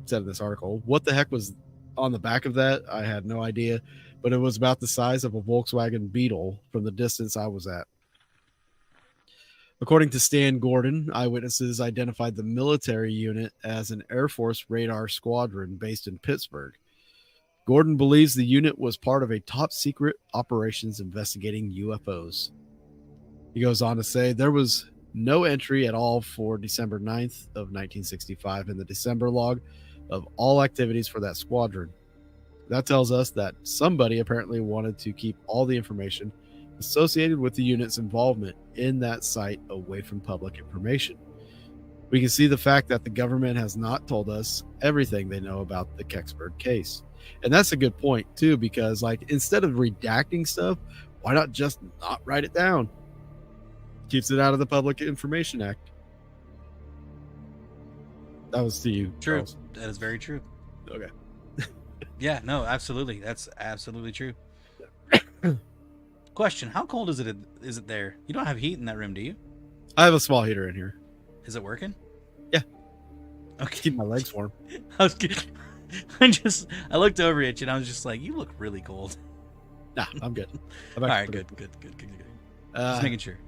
said in this article, "What the heck was on the back of that? I had no idea, but it was about the size of a Volkswagen Beetle from the distance I was at." According to Stan Gordon, eyewitnesses identified the military unit as an Air Force radar squadron based in Pittsburgh. Gordon believes the unit was part of a top-secret operations investigating UFOs. He goes on to say there was no entry at all for December 9th of 1965 in the December log of all activities for that squadron. That tells us that somebody apparently wanted to keep all the information associated with the unit's involvement in that site away from public information. We can see the fact that the government has not told us everything they know about the Kecksburg case. And that's a good point too, because like instead of redacting stuff, why not just not write it down? Keeps it out of the Public Information Act. That was to you. True. Charles. That is very true. Okay. Yeah, no, absolutely. That's absolutely true. Question, how cold is it there? You don't have heat in that room, do you? I have a small heater in here. Is it working? Yeah. Okay. Keep my legs warm. I looked over at you and I was just like, you look really cold. Nah, I'm good. All right, good. Just making sure.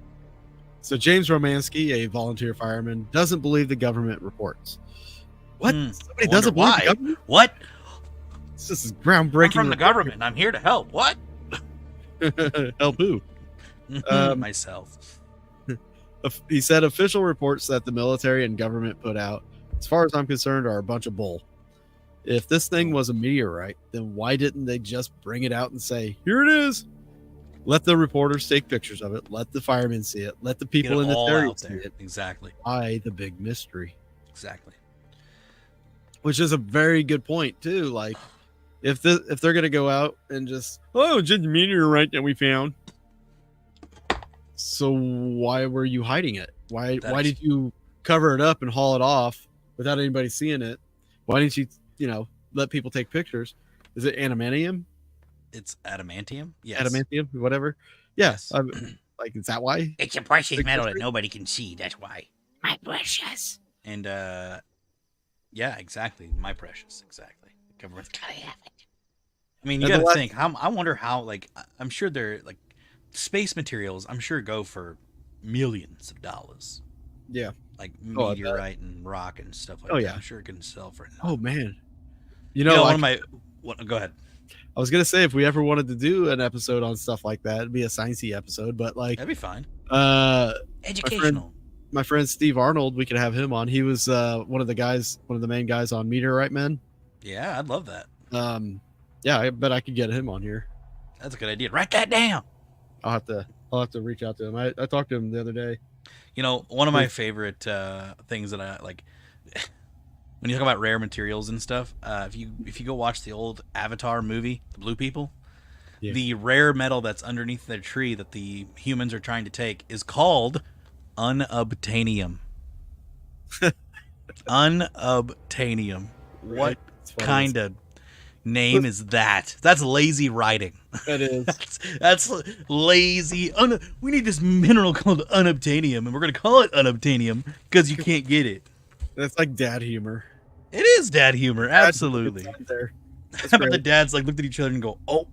So James Romansky, a volunteer fireman, doesn't believe the government reports. What? Somebody doesn't believe the government? What? This is groundbreaking. I'm from the government. I'm here to help. What? Help who? Myself. He said official reports that the military and government put out, as far as I'm concerned, are a bunch of bull. If this thing was a meteorite, then why didn't they just bring it out and say, here it is? Let the reporters take pictures of it. Let the firemen see it. Let the people in the area see it. Exactly. Why the big mystery? Exactly. Which is a very good point too. Like, if they're gonna go out and just just a meteorite that we found, so why were you hiding it? Why did you cover it up and haul it off without anybody seeing it? Why didn't you let people take pictures? Is it adamantium? It's adamantium. Yes. Adamantium, whatever. Yes. Like, is that why? It's a precious metal that nobody can see. That's why. My precious. And yeah, exactly. My precious. Exactly. The government's gotta have it. I mean, you gotta think. I wonder how. Like, I'm sure they're like space materials. I'm sure go for millions of dollars. Yeah. Like meteorite and rock and stuff like that. Yeah. I'm sure it can sell for. Oh man. Go ahead. I was gonna say if we ever wanted to do an episode on stuff like that, it'd be a sciencey episode, but like that'd be fine. Educational. My friend Steve Arnold, we could have him on. He was one of the main guys on Meteorite Men. Yeah, I'd love that. Yeah, I bet I could get him on here. That's a good idea. Write that down. I'll have to reach out to him. I talked to him the other day. You know, one of my favorite things that I like when you talk about rare materials and stuff. If you go watch the old Avatar movie, The Blue People, the rare metal that's underneath the tree that the humans are trying to take is called unobtainium. Unobtainium. What kind of name is that? That's lazy writing. That is. That's lazy. We need this mineral called unobtainium, and we're going to call it unobtainium because you can't get it. That's like dad humor. It is dad humor, absolutely. That's But the dads like looked at each other and go, "Oh,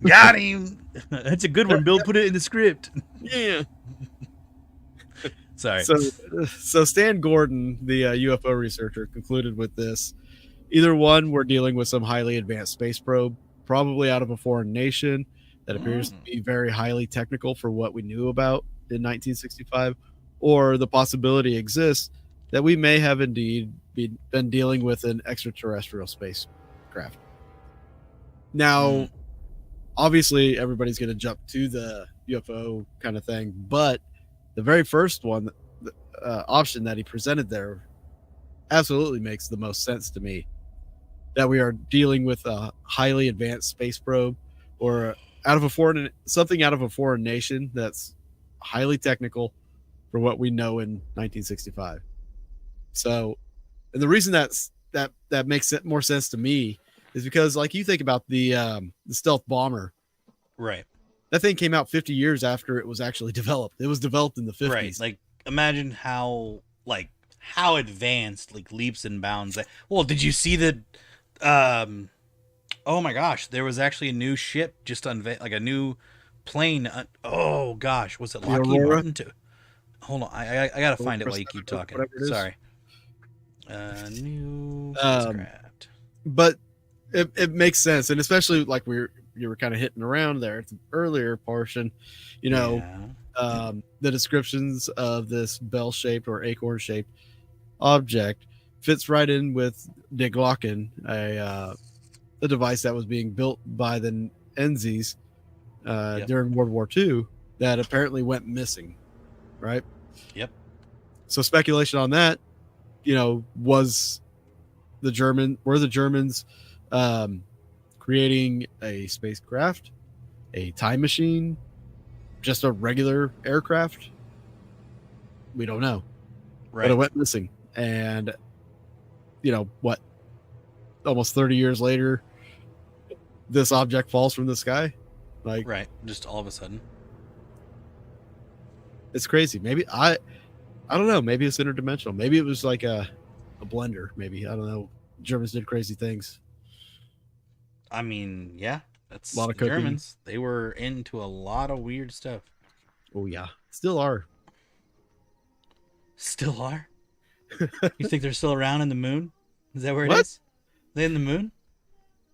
got him." That's a good one, Bill. Put it in the script. Yeah. Sorry. So Stan Gordon, the UFO researcher, concluded with this. Either one, we're dealing with some highly advanced space probe, probably out of a foreign nation that appears to be very highly technical for what we knew about in 1965, or the possibility exists that we may have indeed been dealing with an extraterrestrial spacecraft. Now, obviously, everybody's going to jump to the UFO kind of thing, but the very first one, option that he presented there, absolutely makes the most sense to me. That we are dealing with a highly advanced space probe, or something out of a foreign nation that's highly technical for what we know in 1965. So, and the reason that makes it more sense to me is because, like, you think about the stealth bomber, right? That thing came out 50 years after it was actually developed. It was developed in the 50s. Right. Like, imagine how advanced, like, leaps and bounds. Well, did you see the? Oh my gosh, there was actually a new ship just unveiled, like a new plane. Oh gosh, was it Lockheed Martin too? Hold on, I gotta find it while you keep talking. Sorry. New spacecraft. But it makes sense, and especially like you were kind of hitting around there at the earlier portion, the descriptions of this bell-shaped or acorn-shaped object fits right in with Dick Glocken, a device that was being built by the Enzis during World War II that apparently went missing, right? Yep. So speculation on that, was the Germans creating a spacecraft, a time machine, just a regular aircraft? We don't know. Right. But it went missing. And almost 30 years later, this object falls from the sky. Like, right. Just all of a sudden. It's crazy. Maybe I don't know. Maybe it's interdimensional. Maybe it was like a blender. Maybe, I don't know. Germans did crazy things. I mean, yeah, that's a lot of the Germans. They were into a lot of weird stuff. Oh yeah, still are. Still are? You think they're still around in the moon? Is that where it is? They in the moon?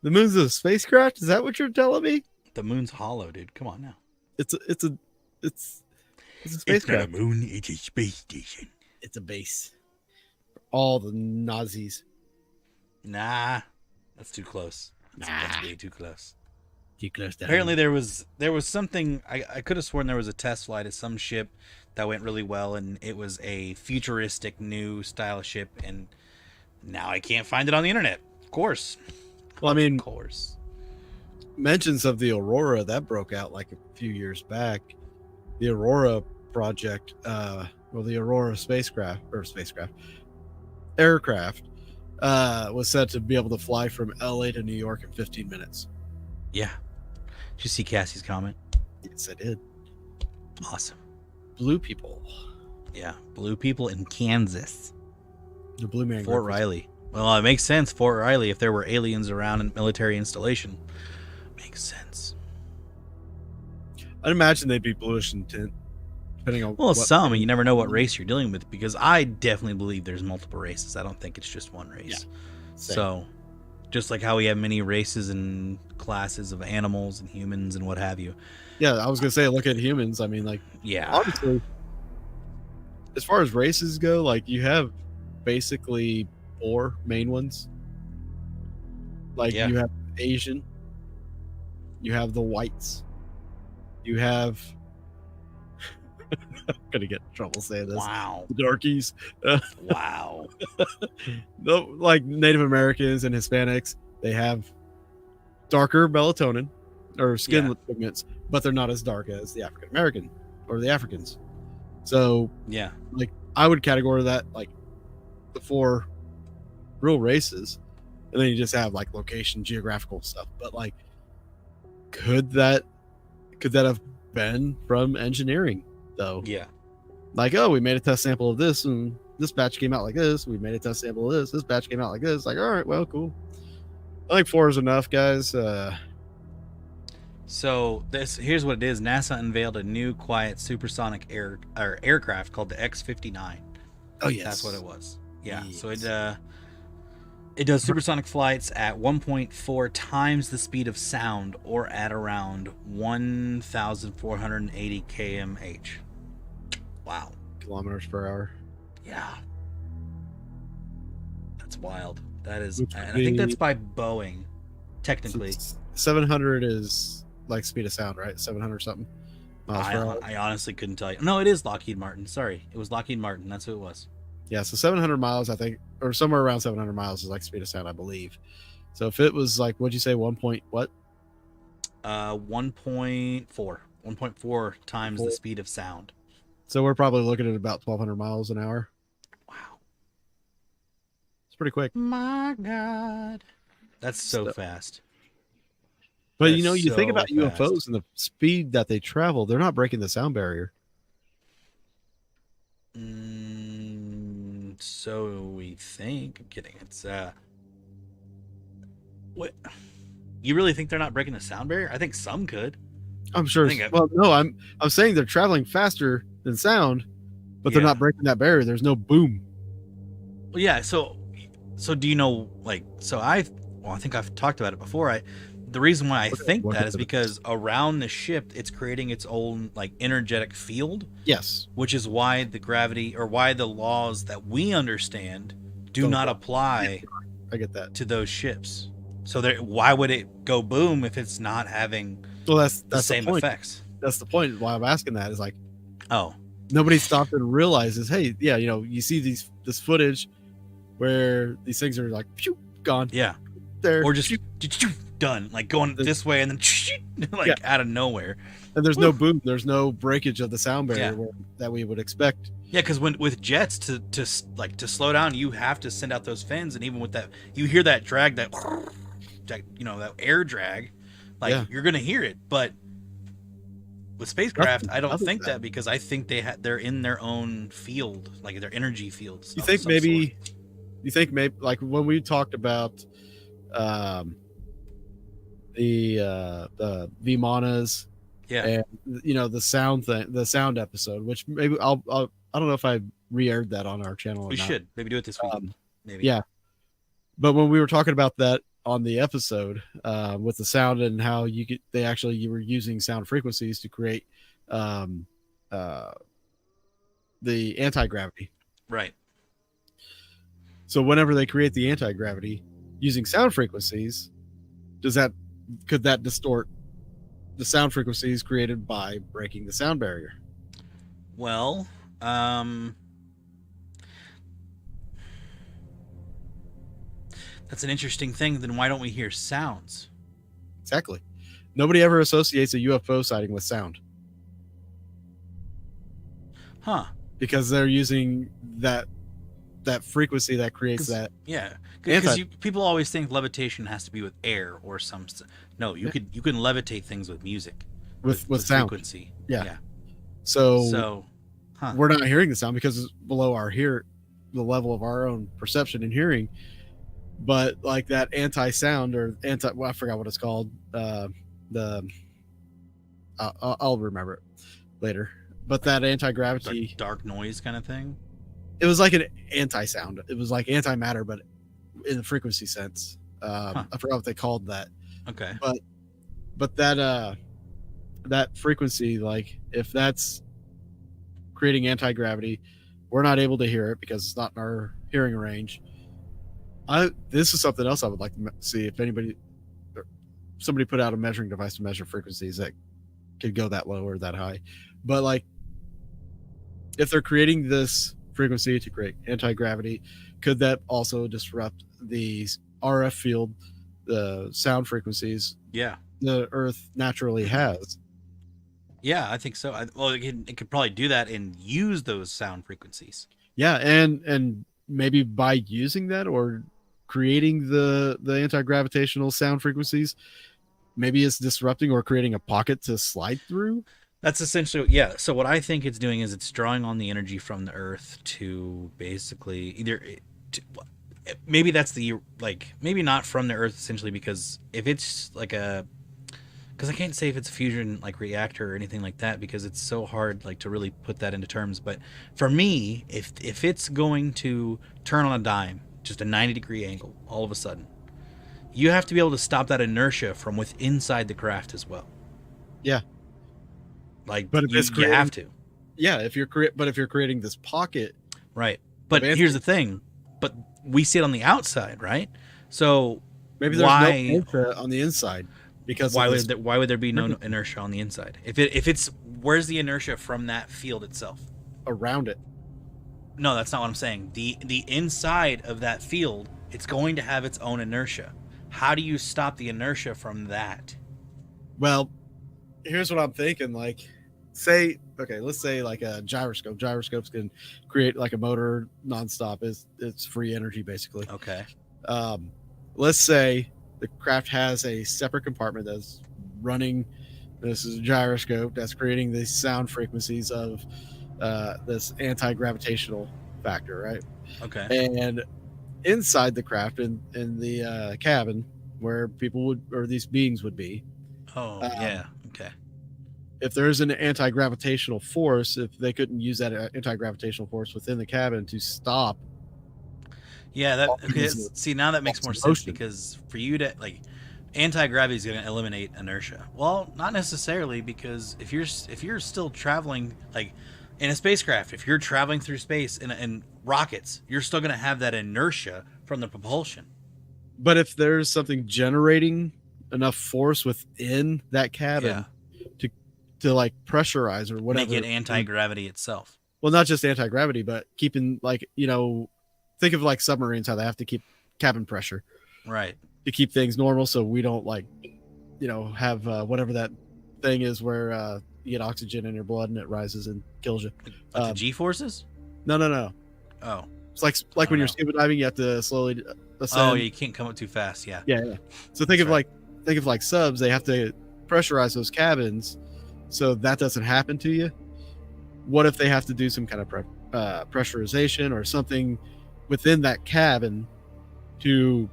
The moon's a spacecraft? Is that what you're telling me? The moon's hollow, dude. Come on now. It's a spacecraft. It's not a moon. It's a space station. It's a base. For all the Nazis. Nah, that's too close. That's way too close. Too close. Apparently, there was something. I could have sworn there was a test flight of some ship that went really well, and it was a futuristic new style ship, and now I can't find it on the internet. Of course. Well, I mean, of course. Mentions of the Aurora that broke out like a few years back. The Aurora project, the Aurora aircraft, was said to be able to fly from LA to New York in 15 minutes. Yeah. Did you see Cassie's comment? Yes, I did. Awesome. Blue people. Yeah, blue people in Kansas. The Blue Man. Fort Riley. Well, it makes sense, Fort Riley, if there were aliens around in military installation. Makes sense. I'd imagine they'd be bluish in tint, depending on. Well, some. You never know what race you're dealing with, because I definitely believe there's multiple races. I don't think it's just one race. Yeah, so, Just like how we have many races and classes of animals and humans and what have you. Yeah, I was gonna say, look at humans. I mean, like, Yeah. honestly, as far as races go, like you have basically 4 main ones. Like Yeah. you have Asian, you have the whites, you have I'm gonna get in trouble saying this. Wow. The darkies. Wow. Like Native Americans and Hispanics, they have darker melatonin or skin pigments, but they're not as dark as the African American or the Africans. So Yeah. like I would categorize that like the 4 real races, and then you just have like location, geographical stuff. But like, could that have been from engineering though? Yeah. Like, oh, we made a test sample of this, and this batch came out like this. We made a test sample of this. This batch came out like this. Like, all right, well, cool. I think 4 is enough, guys. So here's what it is. NASA unveiled a new quiet supersonic aircraft called the X-59. Oh yes, That's what it was. Yeah. Yes. So it does supersonic flights at 1.4 times the speed of sound, or at around 1,480 km/h. Wow. kilometers per hour. Yeah. That's wild. That is, Which and would I think be- that's by Boeing, technically. 700 is like speed of sound, right? 700 something miles per hour. I honestly couldn't tell you. No, it is Lockheed Martin. Sorry, it was Lockheed Martin. That's who it was. Yeah, so 700 miles, I think, or somewhere around 700 miles is like speed of sound, I believe. So if it was like, what'd you say, 1 point what? 1.4 times the speed of sound. So we're probably looking at about 1,200 miles an hour. Wow. It's pretty quick. My God. That's so So- fast. But That's you know, you think so about fast. UFOs and the speed that they travel, they're not breaking the sound barrier. So we think. I'm kidding. It's what? You really think they're not breaking the sound barrier? I think some could. I'm sure. I think Well, no, I'm saying they're traveling faster than sound, but they're Yeah. not breaking that barrier. There's no boom. Well, yeah. So do you know? Like, I think I've talked about it before. The reason why I think what that is is it? because around the ship, it's creating its own like energetic field, Yes. which is why the gravity or why the laws that we understand do Don't not apply. apply I get that. to those ships. So why would it go boom if it's not having Well, that's the same point. effects? That's the point. Why I'm asking that is like Oh, nobody stopped and realizes, hey, yeah, you know, you see this footage where these things are like phew, gone yeah. there, Or just phew, done, like going this way and then like Yeah. out of nowhere. and there's no boom, there's no breakage of the sound barrier that we would expect. Yeah, because with jets to slow down, you have to send out those fins, and even with that, you hear that drag, that that air drag, like Yeah. you're gonna hear it. But with spacecraft, I don't Nothing think that. that because I think they're in their own field, like their energy fields. You think maybe like when we talked about the Vimanas, Yeah, and you know the sound episode, which maybe I don't know if I re-aired that on our channel or we not. should maybe do it this week. Maybe. yeah. But when we were talking about that on the episode with the sound and how you were using sound frequencies to create the anti-gravity. Right. So whenever they create the anti-gravity using sound frequencies, could that distort the sound frequencies created by breaking the sound barrier? Well, that's an interesting thing. Then why don't we hear sounds? Exactly. Nobody ever associates a UFO sighting with sound Huh. because they're using that frequency that creates that. Yeah, because Anti- people always think levitation has to be with air or some. No, you can levitate things with music, with sound. frequency. Yeah. So So, huh. we're not hearing the sound because it's below the level of our own perception and hearing. But like that anti-sound or I forgot what it's called. I'll remember it later. But that anti-gravity, dark noise kind of thing. it was like an anti-sound. It was like antimatter, but in the frequency sense. I forgot what they called that. Okay. But that frequency, like if that's creating anti-gravity, we're not able to hear it because it's not in our hearing range. This is something else I would like to see if somebody put out a measuring device to measure frequencies that could go that low or that high. But like, if they're creating this frequency to create anti-gravity, could that also disrupt the RF field, the sound frequencies the Earth naturally has? Yeah, I think so. Well, it could probably do that and use those sound frequencies. Yeah, and maybe by using that or creating the anti-gravitational sound frequencies, maybe it's disrupting or creating a pocket to slide through. That's essentially, so what I think it's doing is it's drawing on the energy from the Earth to basically maybe that's maybe not from the Earth essentially, because if it's because I can't say if it's a fusion like reactor or anything like that, because it's so hard like to really put that into terms. But for me, if it's going to turn on a dime, just a 90-degree angle, all of a sudden, you have to be able to stop that inertia from within inside the craft as well. Yeah. Like, but you have to. Yeah, if you're creating this pocket, right? But here's the thing: but we see it on the outside, right? So maybe there's no inertia on the inside, because why would there be no inertia on the inside? If it's where's the inertia from that field itself? Around it. No, that's not what I'm saying. The inside of that field, it's going to have its own inertia. How do you stop the inertia from that? Well, here's what I'm thinking. Like, let's say like a gyroscope. Gyroscopes can create like a motor nonstop. It's free energy basically. Okay. Let's say the craft has a separate compartment that's running. This is a gyroscope that's creating the sound frequencies of this anti-gravitational factor, right? Okay. And inside the craft, in the cabin where these beings would be. Oh, yeah. Okay. If there's an anti-gravitational force, if they couldn't use that anti-gravitational force within the cabin to stop. Yeah, see, now that makes more sense, because for you to anti-gravity is going to eliminate inertia. Well, not necessarily, because if you're still traveling like in a spacecraft, if you're traveling through space in rockets, you're still going to have that inertia from the propulsion. But if there's something generating enough force within that cabin to like pressurize or whatever, make it anti-gravity itself. Well, not just anti-gravity, but keeping think of like submarines, how they have to keep cabin pressure, right, to keep things normal, so we don't have whatever that thing is where you get oxygen in your blood and it rises and kills you. Like the G-forces? No. Oh, it's like when you're scuba diving, you have to slowly ascend. Oh, you can't come up too fast. Yeah. So think of like subs. They have to pressurize those cabins so that doesn't happen to you. What if they have to do some kind of pressurization or something within that cabin to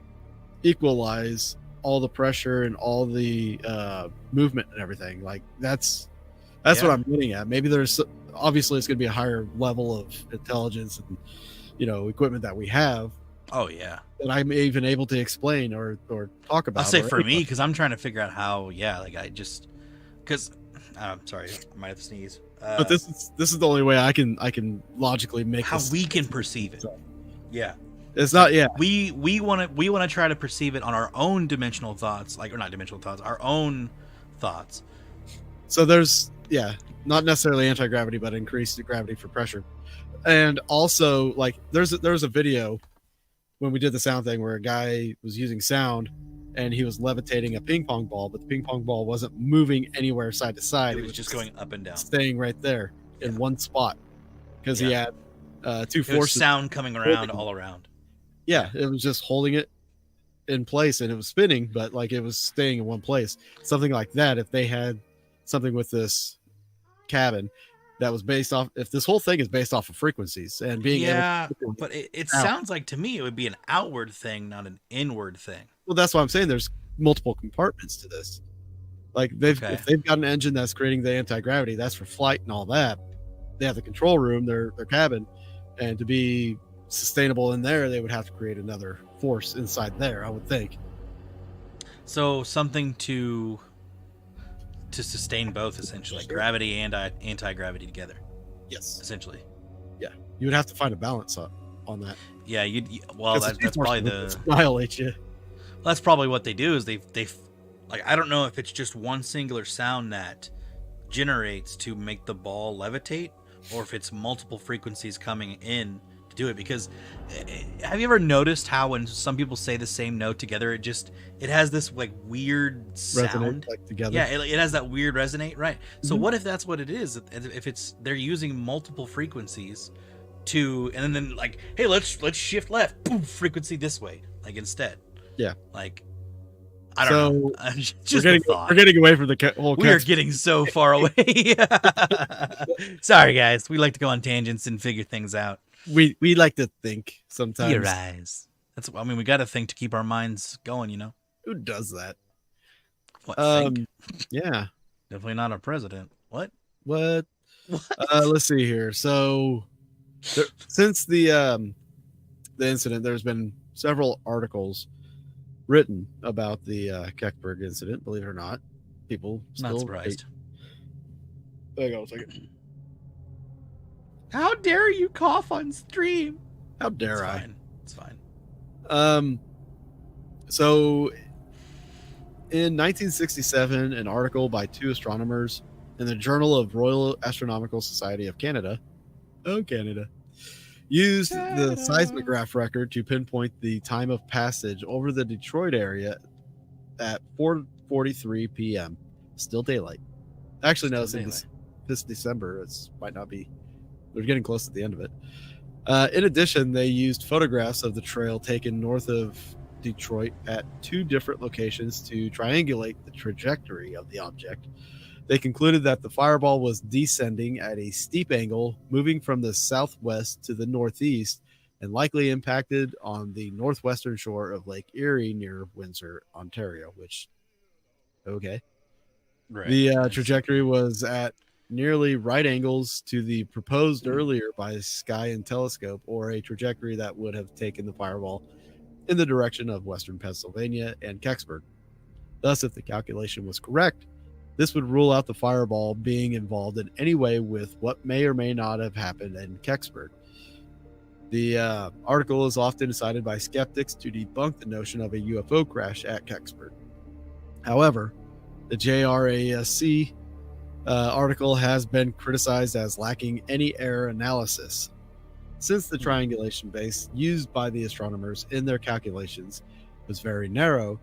equalize all the pressure and all the movement and everything? Like that's what I'm getting at. Maybe there's obviously it's going to be a higher level of intelligence and equipment that we have. Oh yeah, that I'm even able to explain or talk about. I'll say for me, because I'm trying to figure out how. Yeah, like I'm sorry, I might have to sneeze. But this is the only way I can logically make how we can perceive it. Yeah, it's not. Yeah, we want to try to perceive it on our own dimensional thoughts, or not dimensional thoughts, our own thoughts. So there's not necessarily anti-gravity, but increased gravity for pressure, and also like there's a video when we did the sound thing where a guy was using sound and he was levitating a ping pong ball, but the ping pong ball wasn't moving anywhere side to side. It was just going up and down, staying right there in one spot, because he had two forces. Sound coming around all around. Yeah, it was just holding it in place and it was spinning, but like it was staying in one place. Something like that. If they had something with this cabin that was based off, if this whole thing is based off of frequencies and being but it sounds like to me it would be an outward thing, not an inward thing. Well, that's why I'm saying there's multiple compartments to this. Like if they've got an engine that's creating the anti-gravity, that's for flight and all that. They have the control room, their cabin, and to be sustainable in there, they would have to create another force inside there, I would think. So something to sustain both, essentially, like gravity and anti-gravity together. Yes. Essentially. Yeah. You would have to find a balance on that. Yeah. Well, that's probably annihilate you. That's probably what they do is they like, I don't know if it's just one singular sound that generates to make the ball levitate, or if it's multiple frequencies coming in to do it. Because have you ever noticed how when some people say the same note together, it has this like weird sound, resonate, like, together? Yeah, it has that weird resonate, right? So what if that's what it is? If they're using multiple frequencies to, and then like, hey, let's shift left, boom, frequency this way, like instead. Yeah. Like, I don't know. Just we're getting away from the whole. We are getting so far away. Sorry, guys. We like to go on tangents and figure things out. We like to think sometimes. Theorize. We got to think to keep our minds going. You know. Who does that? What? Think? Yeah. Definitely not our president. What? Let's see here. So, since the incident, there's been several articles written about the Kecksburg incident. Believe it or not, people still not surprised. Hang on a second. How dare you cough on stream? How dare I? Fine. It's fine. So in 1967, an article by two astronomers in the Journal of Royal Astronomical Society of Canada, used the seismograph record to pinpoint the time of passage over the Detroit area at 4:43 p.m. Still daylight. Actually, no, this December. It might not be. They're getting close to the end of it. In addition, they used photographs of the trail taken north of Detroit at two different locations to triangulate the trajectory of the object. They concluded that the fireball was descending at a steep angle, moving from the southwest to the northeast, and likely impacted on the northwestern shore of Lake Erie near Windsor, Ontario, okay. Right. The trajectory was at nearly right angles to the proposed earlier by Sky and Telescope, or a trajectory that would have taken the fireball in the direction of western Pennsylvania and Kecksburg. Thus, if the calculation was correct, this would rule out the fireball being involved in any way with what may or may not have happened in Kecksburg. The article is often cited by skeptics to debunk the notion of a UFO crash at Kecksburg. However, the JRASC article has been criticized as lacking any error analysis. Since the triangulation base used by the astronomers in their calculations was very narrow,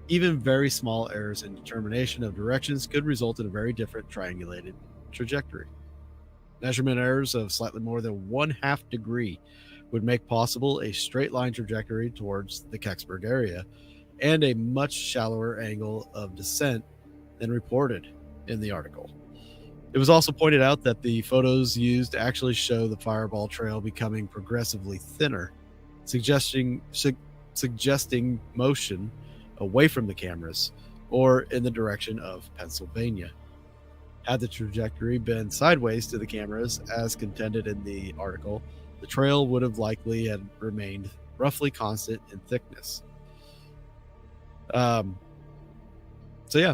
even very small errors in determination of directions could result in a very different triangulated trajectory. Measurement errors of slightly more than 1/2 degree would make possible a straight line trajectory towards the Kecksburg area and a much shallower angle of descent than reported in the article. It was also pointed out that the photos used actually show the fireball trail becoming progressively thinner, suggesting motion away from the cameras or in the direction of Pennsylvania. Had the trajectory been sideways to the cameras, as contended in the article, the trail would have likely had remained roughly constant in thickness. So yeah,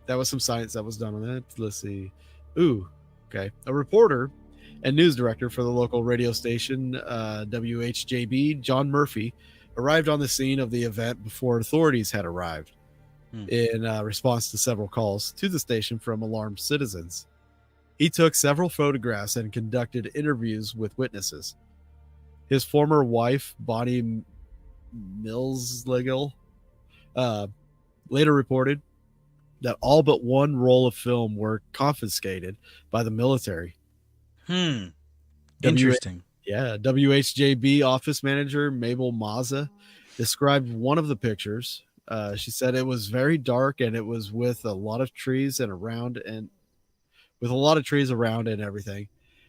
that was some science that was done on that. Let's see. Okay. A reporter and news director for the local radio station, WHJB, John Murphy, arrived on the scene of the event before authorities had arrived in response to several calls to the station from alarmed citizens. He took several photographs and conducted interviews with witnesses. His former wife, Bonnie Millslegel, later reported that all but one roll of film were confiscated by the military. Interesting. WHJB office manager Mabel Mazza described one of the pictures. She said it was very dark and it was with a lot of trees around and everything.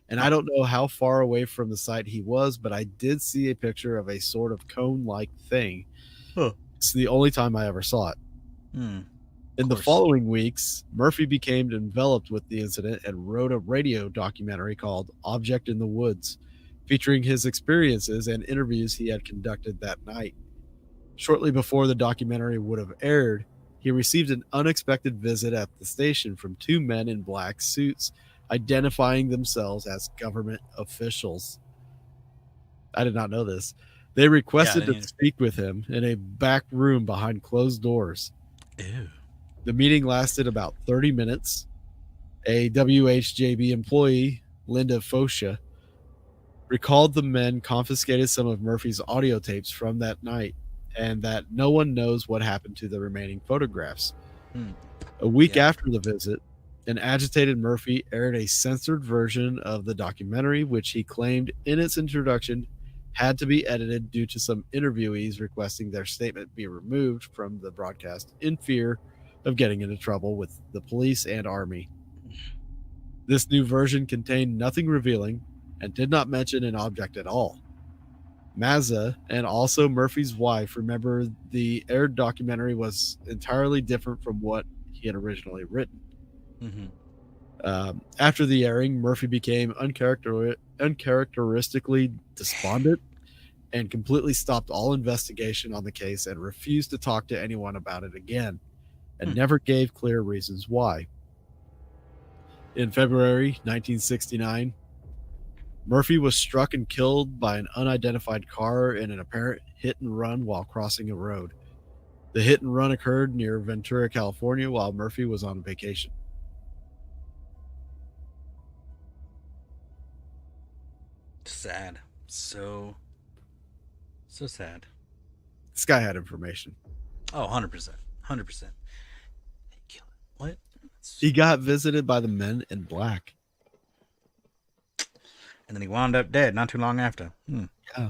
And I don't know how far away from the site he was, but I did see a picture of a sort of cone-like thing. It's the only time I ever saw it. In the following weeks, Murphy became enveloped with the incident and wrote a radio documentary called Object in the Woods, featuring his experiences and interviews he had conducted that night. Shortly before the documentary would have aired, he received an unexpected visit at the station from two men in black suits, identifying themselves as government officials. I did not know this. They requested to speak with him in a back room behind closed doors. Ew. The meeting lasted about 30 minutes. A WHJB employee, Linda Fosha, recalled the men confiscated some of Murphy's audio tapes from that night and that no one knows what happened to the remaining photographs. A week after the visit, an agitated Murphy aired a censored version of the documentary, which he claimed in its introduction had to be edited due to some interviewees requesting their statement be removed from the broadcast in fear of getting into trouble with the police and army. This new version contained nothing revealing and did not mention an object at all. Mazza and also Murphy's wife remember the aired documentary was entirely different from what he had originally written. After the airing, Murphy became uncharacteristically despondent and completely stopped all investigation on the case and refused to talk to anyone about it again, and never gave clear reasons why. In February 1969, Murphy was struck and killed by an unidentified car in an apparent hit and run while crossing a road. The hit and run occurred near Ventura, California, while Murphy was on vacation. Sad. So sad. This guy had information. Oh, 100%. 100%. What? He got visited by the men in black. And then he wound up dead not too long after. Yeah.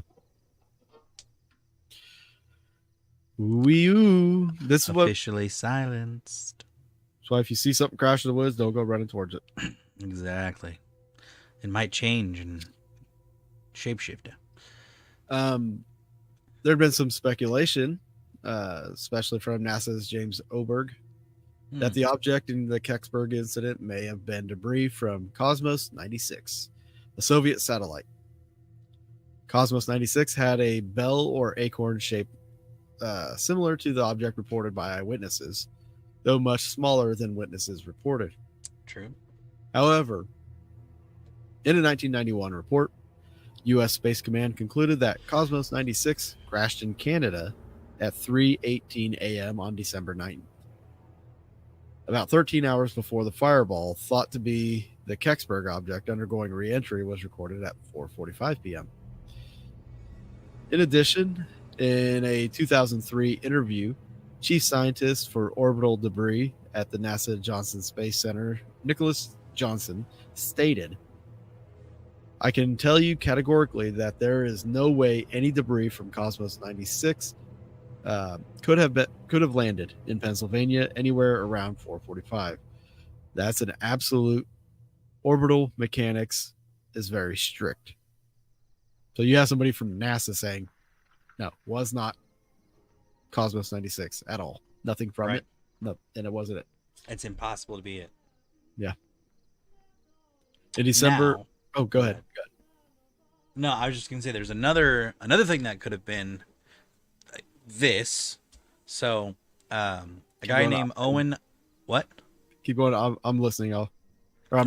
Wee-oo. This is officially silenced. So if you see something crash in the woods, don't go running towards it. Exactly. It might change and shapeshift. There had been some speculation, especially from NASA's James Oberg, that the object in the Kecksburg incident may have been debris from Cosmos 96, a Soviet satellite. Cosmos 96 had a bell or acorn shape similar to the object reported by eyewitnesses, though much smaller than witnesses reported. True. However, in a 1991 report, U.S. Space Command concluded that Cosmos 96 crashed in Canada at 3:18 a.m. on December 9th. About 13 hours before the fireball, thought to be the Kecksburg object undergoing re-entry, was recorded at 4:45 p.m. In addition, in a 2003 interview, Chief Scientist for Orbital Debris at the NASA Johnson Space Center, Nicholas Johnson, stated, "I can tell you categorically that there is no way any debris from Cosmos 96 could have landed in Pennsylvania anywhere around 4:45. That's an absolute. Orbital mechanics is very strict." So you have somebody from NASA saying, "No, was not Cosmos 96 at all. Nothing from it. No, and it wasn't it. It's impossible to be it." Yeah. In December. Now, oh, go ahead. Go ahead. No, I was just gonna say there's another thing that could have been this. So, a guy named Owen. What? Keep going. I'm listening. I'm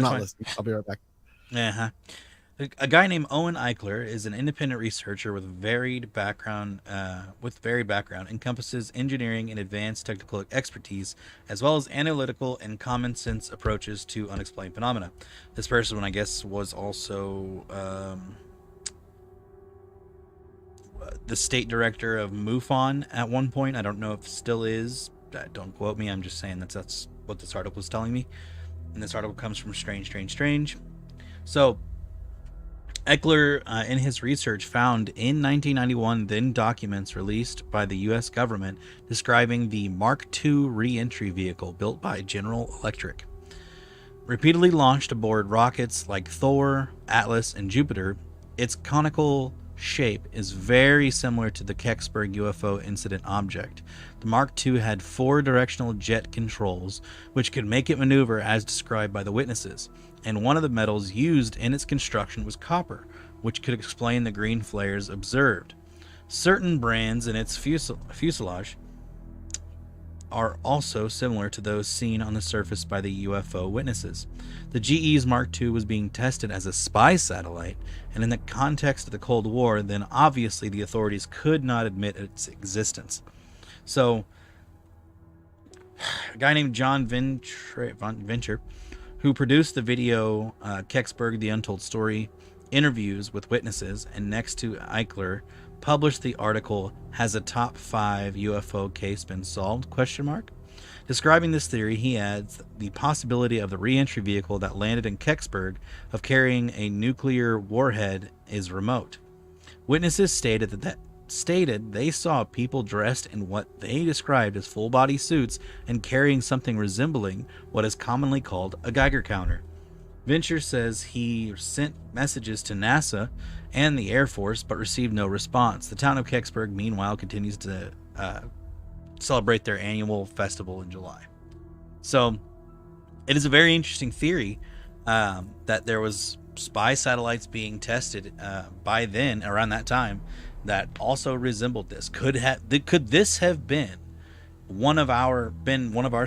not listening. I'll be right back. Uh-huh. A guy named Owen Eichler is an independent researcher with varied background, encompasses engineering and advanced technical expertise, as well as analytical and common sense approaches to unexplained phenomena. This person, I guess, was also the state director of MUFON at one point. I don't know if it still is. Don't quote me. I'm just saying that's what this article was telling me. And this article comes from Strange. So, Eichler, in his research, found in 1991 then documents released by the U.S. government describing the Mark II re-entry vehicle built by General Electric. Repeatedly launched aboard rockets like Thor, Atlas, and Jupiter, its conical shape is very similar to the Kecksburg UFO incident object. The Mark II had 4 directional jet controls, which could make it maneuver as described by the witnesses, and one of the metals used in its construction was copper, which could explain the green flares observed. Certain brands in its fuselage are also similar to those seen on the surface by the UFO witnesses. The GE's Mark II was being tested as a spy satellite, and in the context of the Cold War, then obviously the authorities could not admit its existence. So, a guy named John Venture, who produced the video Kecksburg, The Untold Story, interviews with witnesses, and next to Eichler, published the article "Has a Top 5 UFO Case Been Solved?" ? Describing this theory, he adds the possibility of the re-entry vehicle that landed in Kecksburg of carrying a nuclear warhead is remote. Witnesses stated they saw people dressed in what they described as full-body suits and carrying something resembling what is commonly called a Geiger counter. Venture says he sent messages to NASA and the Air Force, but received no response. The town of Kecksburg, meanwhile, continues to celebrate their annual festival in July. So, it is a very interesting theory that there was spy satellites being tested by then, around that time, that also resembled this. Could this have been one of our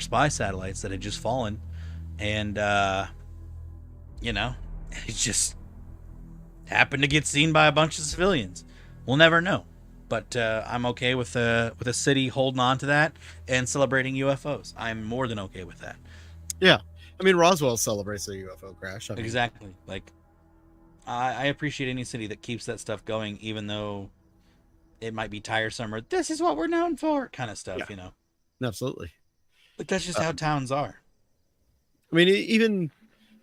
spy satellites that had just fallen, and it just happened to get seen by a bunch of civilians? We'll never know. But I'm okay with a city holding on to that and celebrating UFOs. I'm more than okay with that. Yeah. I mean, Roswell celebrates a UFO crash. Exactly. Like, I appreciate any city that keeps that stuff going, even though it might be tiresome or this is what we're known for kind of stuff, Absolutely. But that's just how towns are. I mean, even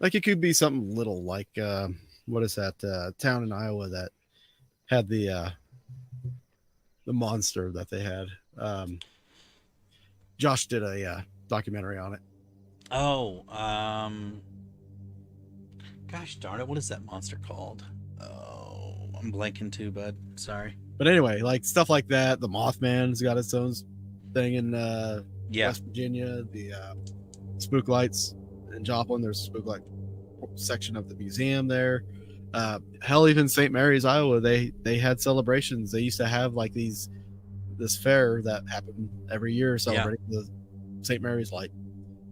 like it could be something little like, what is that town in Iowa that had the monster that they had. Josh did a documentary on it. Oh, gosh darn it, what is that monster called? Oh, I'm blanking too, bud. Sorry. But anyway, like stuff like that. The Mothman's got its own thing in West Virginia. The Spook Lights in Joplin. There's a Spook Light section of the museum there. Hell, even St. Mary's, Iowa, they had celebrations. They used to have like this fair that happened every year celebrating the St. Mary's light.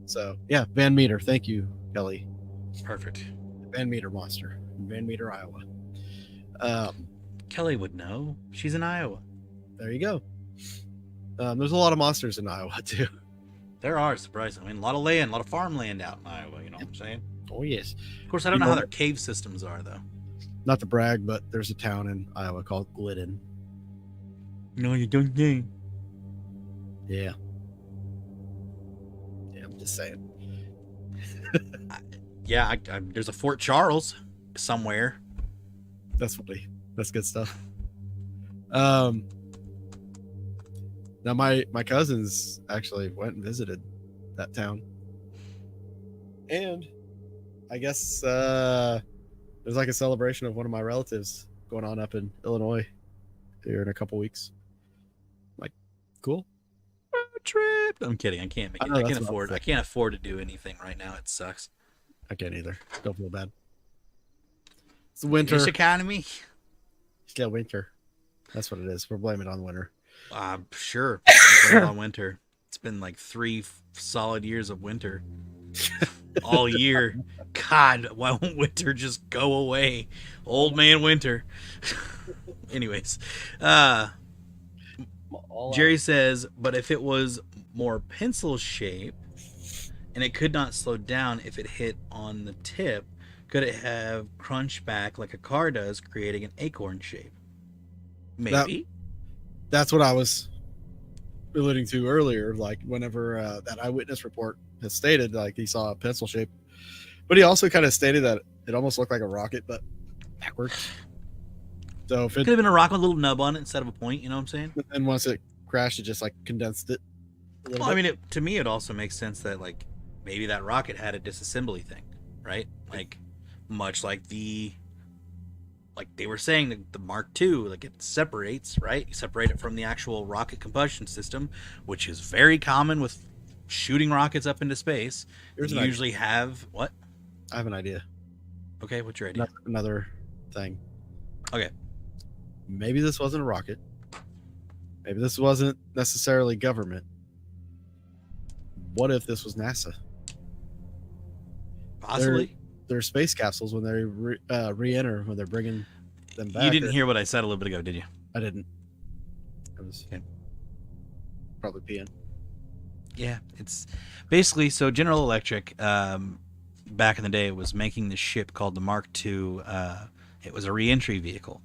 So yeah, Van Meter. Thank you, Kelly. Perfect. Van Meter monster, Van Meter, Iowa. Kelly would know. She's in Iowa. There you go. There's a lot of monsters in Iowa too. There are, surprisingly. I mean, a lot of land, a lot of farmland out in Iowa. You know what I'm saying? Oh yes. Of course, I don't know how their cave systems are, though. Not to brag, but there's a town in Iowa called Glidden. No, you don't think. Yeah. Yeah, I'm just saying. There's a Fort Charles somewhere. That's funny. That's good stuff. Now my cousins actually went and visited that town, and I guess there's like a celebration of one of my relatives going on up in Illinois here in a couple weeks. Like, cool. Road trip. I'm kidding. I can't make it. I can't afford to do anything right now. It sucks. I can't either. Don't feel bad. It's winter. This economy. Yeah, winter. That's what it is. We're blaming it on winter. Sure. Blame it on winter. It's been like 3 solid years of winter. All year. God, why won't winter just go away? Old man winter. Anyways, Jerry says, but if it was more pencil shape and it could not slow down if it hit on the tip, could it have crunched back like a car does, creating an acorn shape? Maybe. That's what I was alluding to earlier. Like whenever that eyewitness report has stated, like he saw a pencil shape, but he also kind of stated that it almost looked like a rocket, but backwards. So if it could have been a rock with a little nub on it instead of a point, you know what I'm saying? And once it crashed, it just like condensed it. Well, I mean, to me, it also makes sense that like maybe that rocket had a disassembly thing, right? Like much like they were saying the Mark II, like it separates, right? You separate it from the actual rocket combustion system, which is very common with shooting rockets up into space. You usually have what? I have an idea. Okay, what's your idea? Another thing. Okay. Maybe this wasn't a rocket. Maybe this wasn't necessarily government. What if this was NASA? Possibly. Their space capsules when they re-enter, when they're bringing them back. You didn't hear what I said a little bit ago, did you? I didn't. I was probably peeing. Yeah, it's basically so General Electric back in the day was making this ship called the Mark II. It was a re-entry vehicle,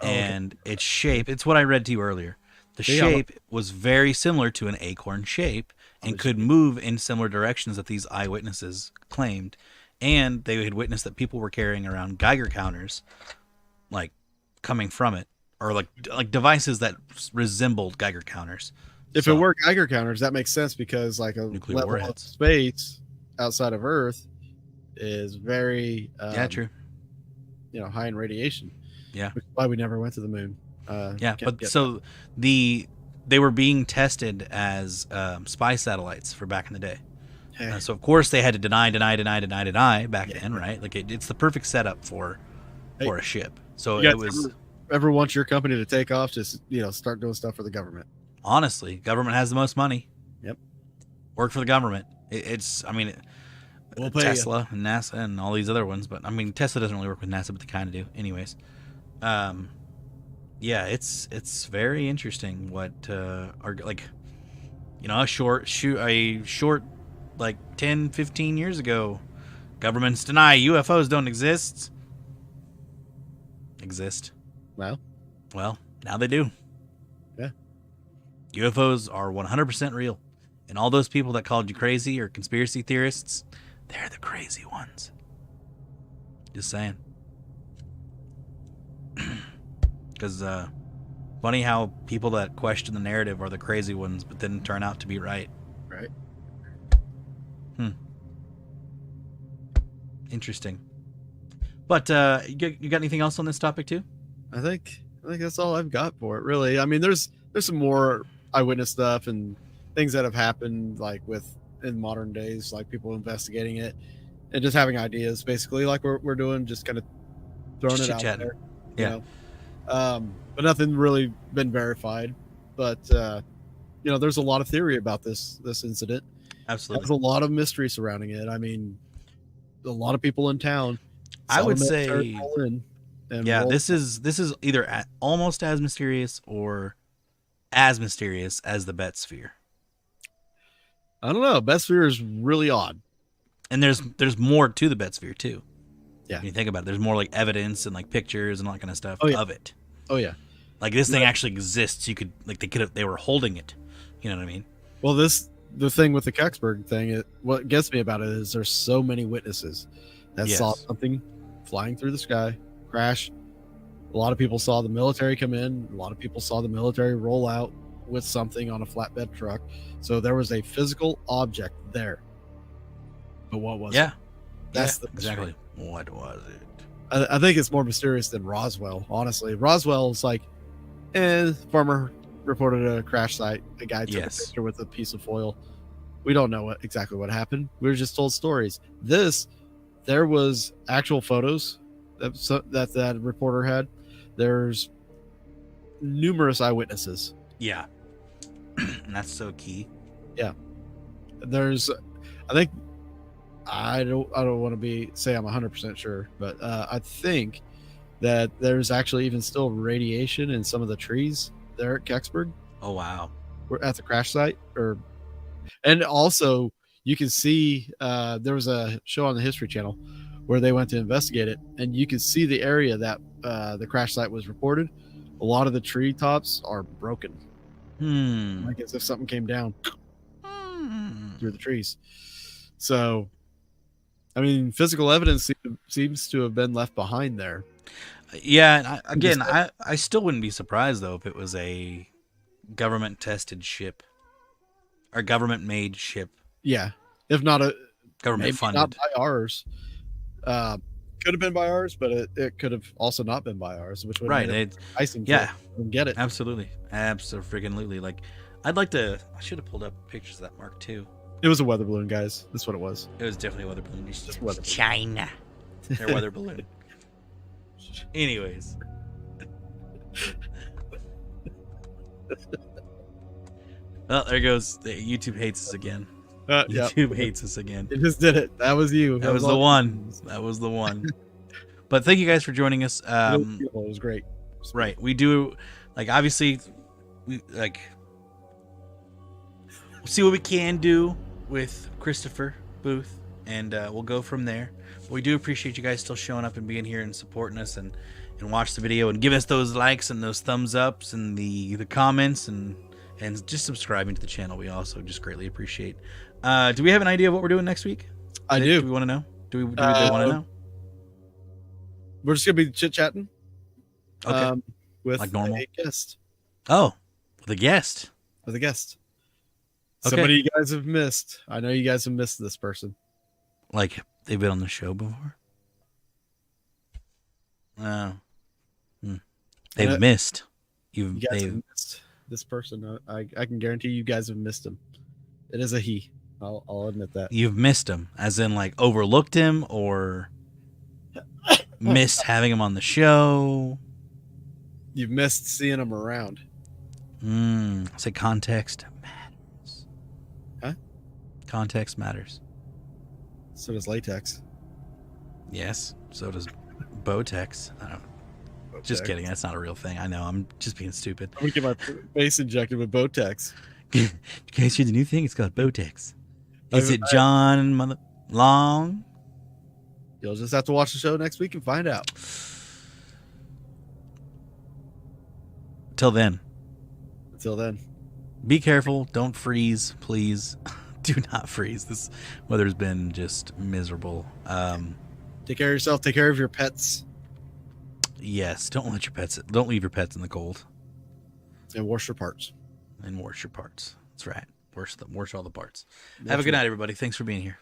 and its shape, it's what I read to you earlier. The shape was very similar to an acorn shape and could move in similar directions that these eyewitnesses claimed, and they had witnessed that people were carrying around Geiger counters, like coming from it, or like devices that resembled Geiger counters. If it were Geiger counters, that makes sense because like a nuclear level warheads. of space outside of Earth is very true. High in radiation. Yeah, which is why we never went to the moon. So they were being tested as spy satellites for back in the day. So of course they had to deny back then, right? Like it's the perfect setup for a ship. So it was. Ever want your company to take off? Just start doing stuff for the government. Honestly, government has the most money. Yep. Work for the government. We'll pay Tesla you. And NASA and all these other ones, but I mean Tesla doesn't really work with NASA, but they kind of do. Anyways, yeah, it's very interesting what are like, a short like 10, 15 years ago, governments deny UFOs don't exist. Well, now they do. Yeah. UFOs are 100% real. And all those people that called you crazy or conspiracy theorists, they're the crazy ones. Just saying. Because funny how people that question the narrative are the crazy ones, but then turn out to be right. Right. Interesting. But you got anything else on this topic too? I think that's all I've got for it, really. I mean, there's some more eyewitness stuff and things that have happened, like in modern days, like people investigating it and just having ideas, basically, like we're doing, just kind of throwing it out there. Yeah. But nothing really been verified. But there's a lot of theory about this incident. Absolutely. There's a lot of mystery surrounding it. I mean, a lot of people in town. I would say, this is either almost as mysterious or as mysterious as the Bet Sphere. I don't know. Bet Sphere is really odd, and there's more to the Bet Sphere too. Yeah, when you think about it, there's more like evidence and like pictures and all that kind of stuff of it. Oh yeah, like this thing actually exists. You could they were holding it. You know what I mean? Well, the thing with the Kecksburg thing, what gets me about it is there's so many witnesses that saw something flying through the sky, crash. A lot of people saw the military come in. A lot of people saw the military roll out with something on a flatbed truck. So there was a physical object there. But what was it? That's exactly. What was it? I think it's more mysterious than Roswell, honestly. Roswell's like, farmer reported a crash site. A guy took a picture with a piece of foil. We don't know exactly what happened. We were just told stories. There was actual photos that reporter had. There's numerous eyewitnesses. Yeah. And that's so key. Yeah. There's, I don't want to say I'm 100% sure, but I think that there's actually even still radiation in some of the trees there at Kecksburg. Oh, wow. We're at the crash site. And also you can see there was a show on the History Channel where they went to investigate it, and you can see the area that the crash site was reported. A lot of the tree tops are broken. Like as if something came down through the trees. So, I mean, physical evidence seems to have been left behind there. Yeah, and I still wouldn't be surprised, though, if it was a government-tested ship or government-made ship. Yeah, if not a government-funded. Not by ours. Could have been by ours, but it could have also not been by ours, which would have been icing. Yeah, get it. Absolutely. Like, I should have pulled up pictures of that Mark II. It was a weather balloon, guys. That's what it was. It was definitely a weather balloon. Just weather balloon. China. Their weather balloon. Anyways. Well, there goes. YouTube hates us again. YouTube hates us again. It just did it. That was you. That was the one. That was the one. But thank you guys for joining us. It was great. Right. We do, like, obviously, we'll see what we can do with Christopher Booth, and we'll go from there. But we do appreciate you guys still showing up and being here and supporting us and watch the video and giving us those likes and those thumbs ups and the comments and just subscribing to the channel. We also just greatly appreciate. Do we have an idea of what we're doing next week? I do. Do we want to know? Do we want to know? We're just gonna be chit chatting. Okay. With like normal a guest. Oh, with a guest. With a guest. Okay. Somebody you guys have missed. I know you guys have missed this person. Like they've been on the show before. They've missed. You guys have missed this person. I can guarantee you guys have missed him. It is a he. I'll admit that. You've missed him, as in like overlooked him or missed having him on the show. You've missed seeing him around. Say context matters. Huh? Context matters. So does latex. Yes. So does Botex. I don't know. Just kidding. That's not a real thing. I know. I'm just being stupid. I'm gonna get my face injected with Botex. Did you guys hear the new thing? It's called Botex. Is it John Long? You'll just have to watch the show next week and find out. Until then, be careful. Don't freeze, please. Do not freeze. This weather's been just miserable. Take care of yourself. Take care of your pets. Yes, don't leave your pets in the cold. And wash your parts. That's right. Wash all the parts. Have a good night, everybody. Thanks for being here.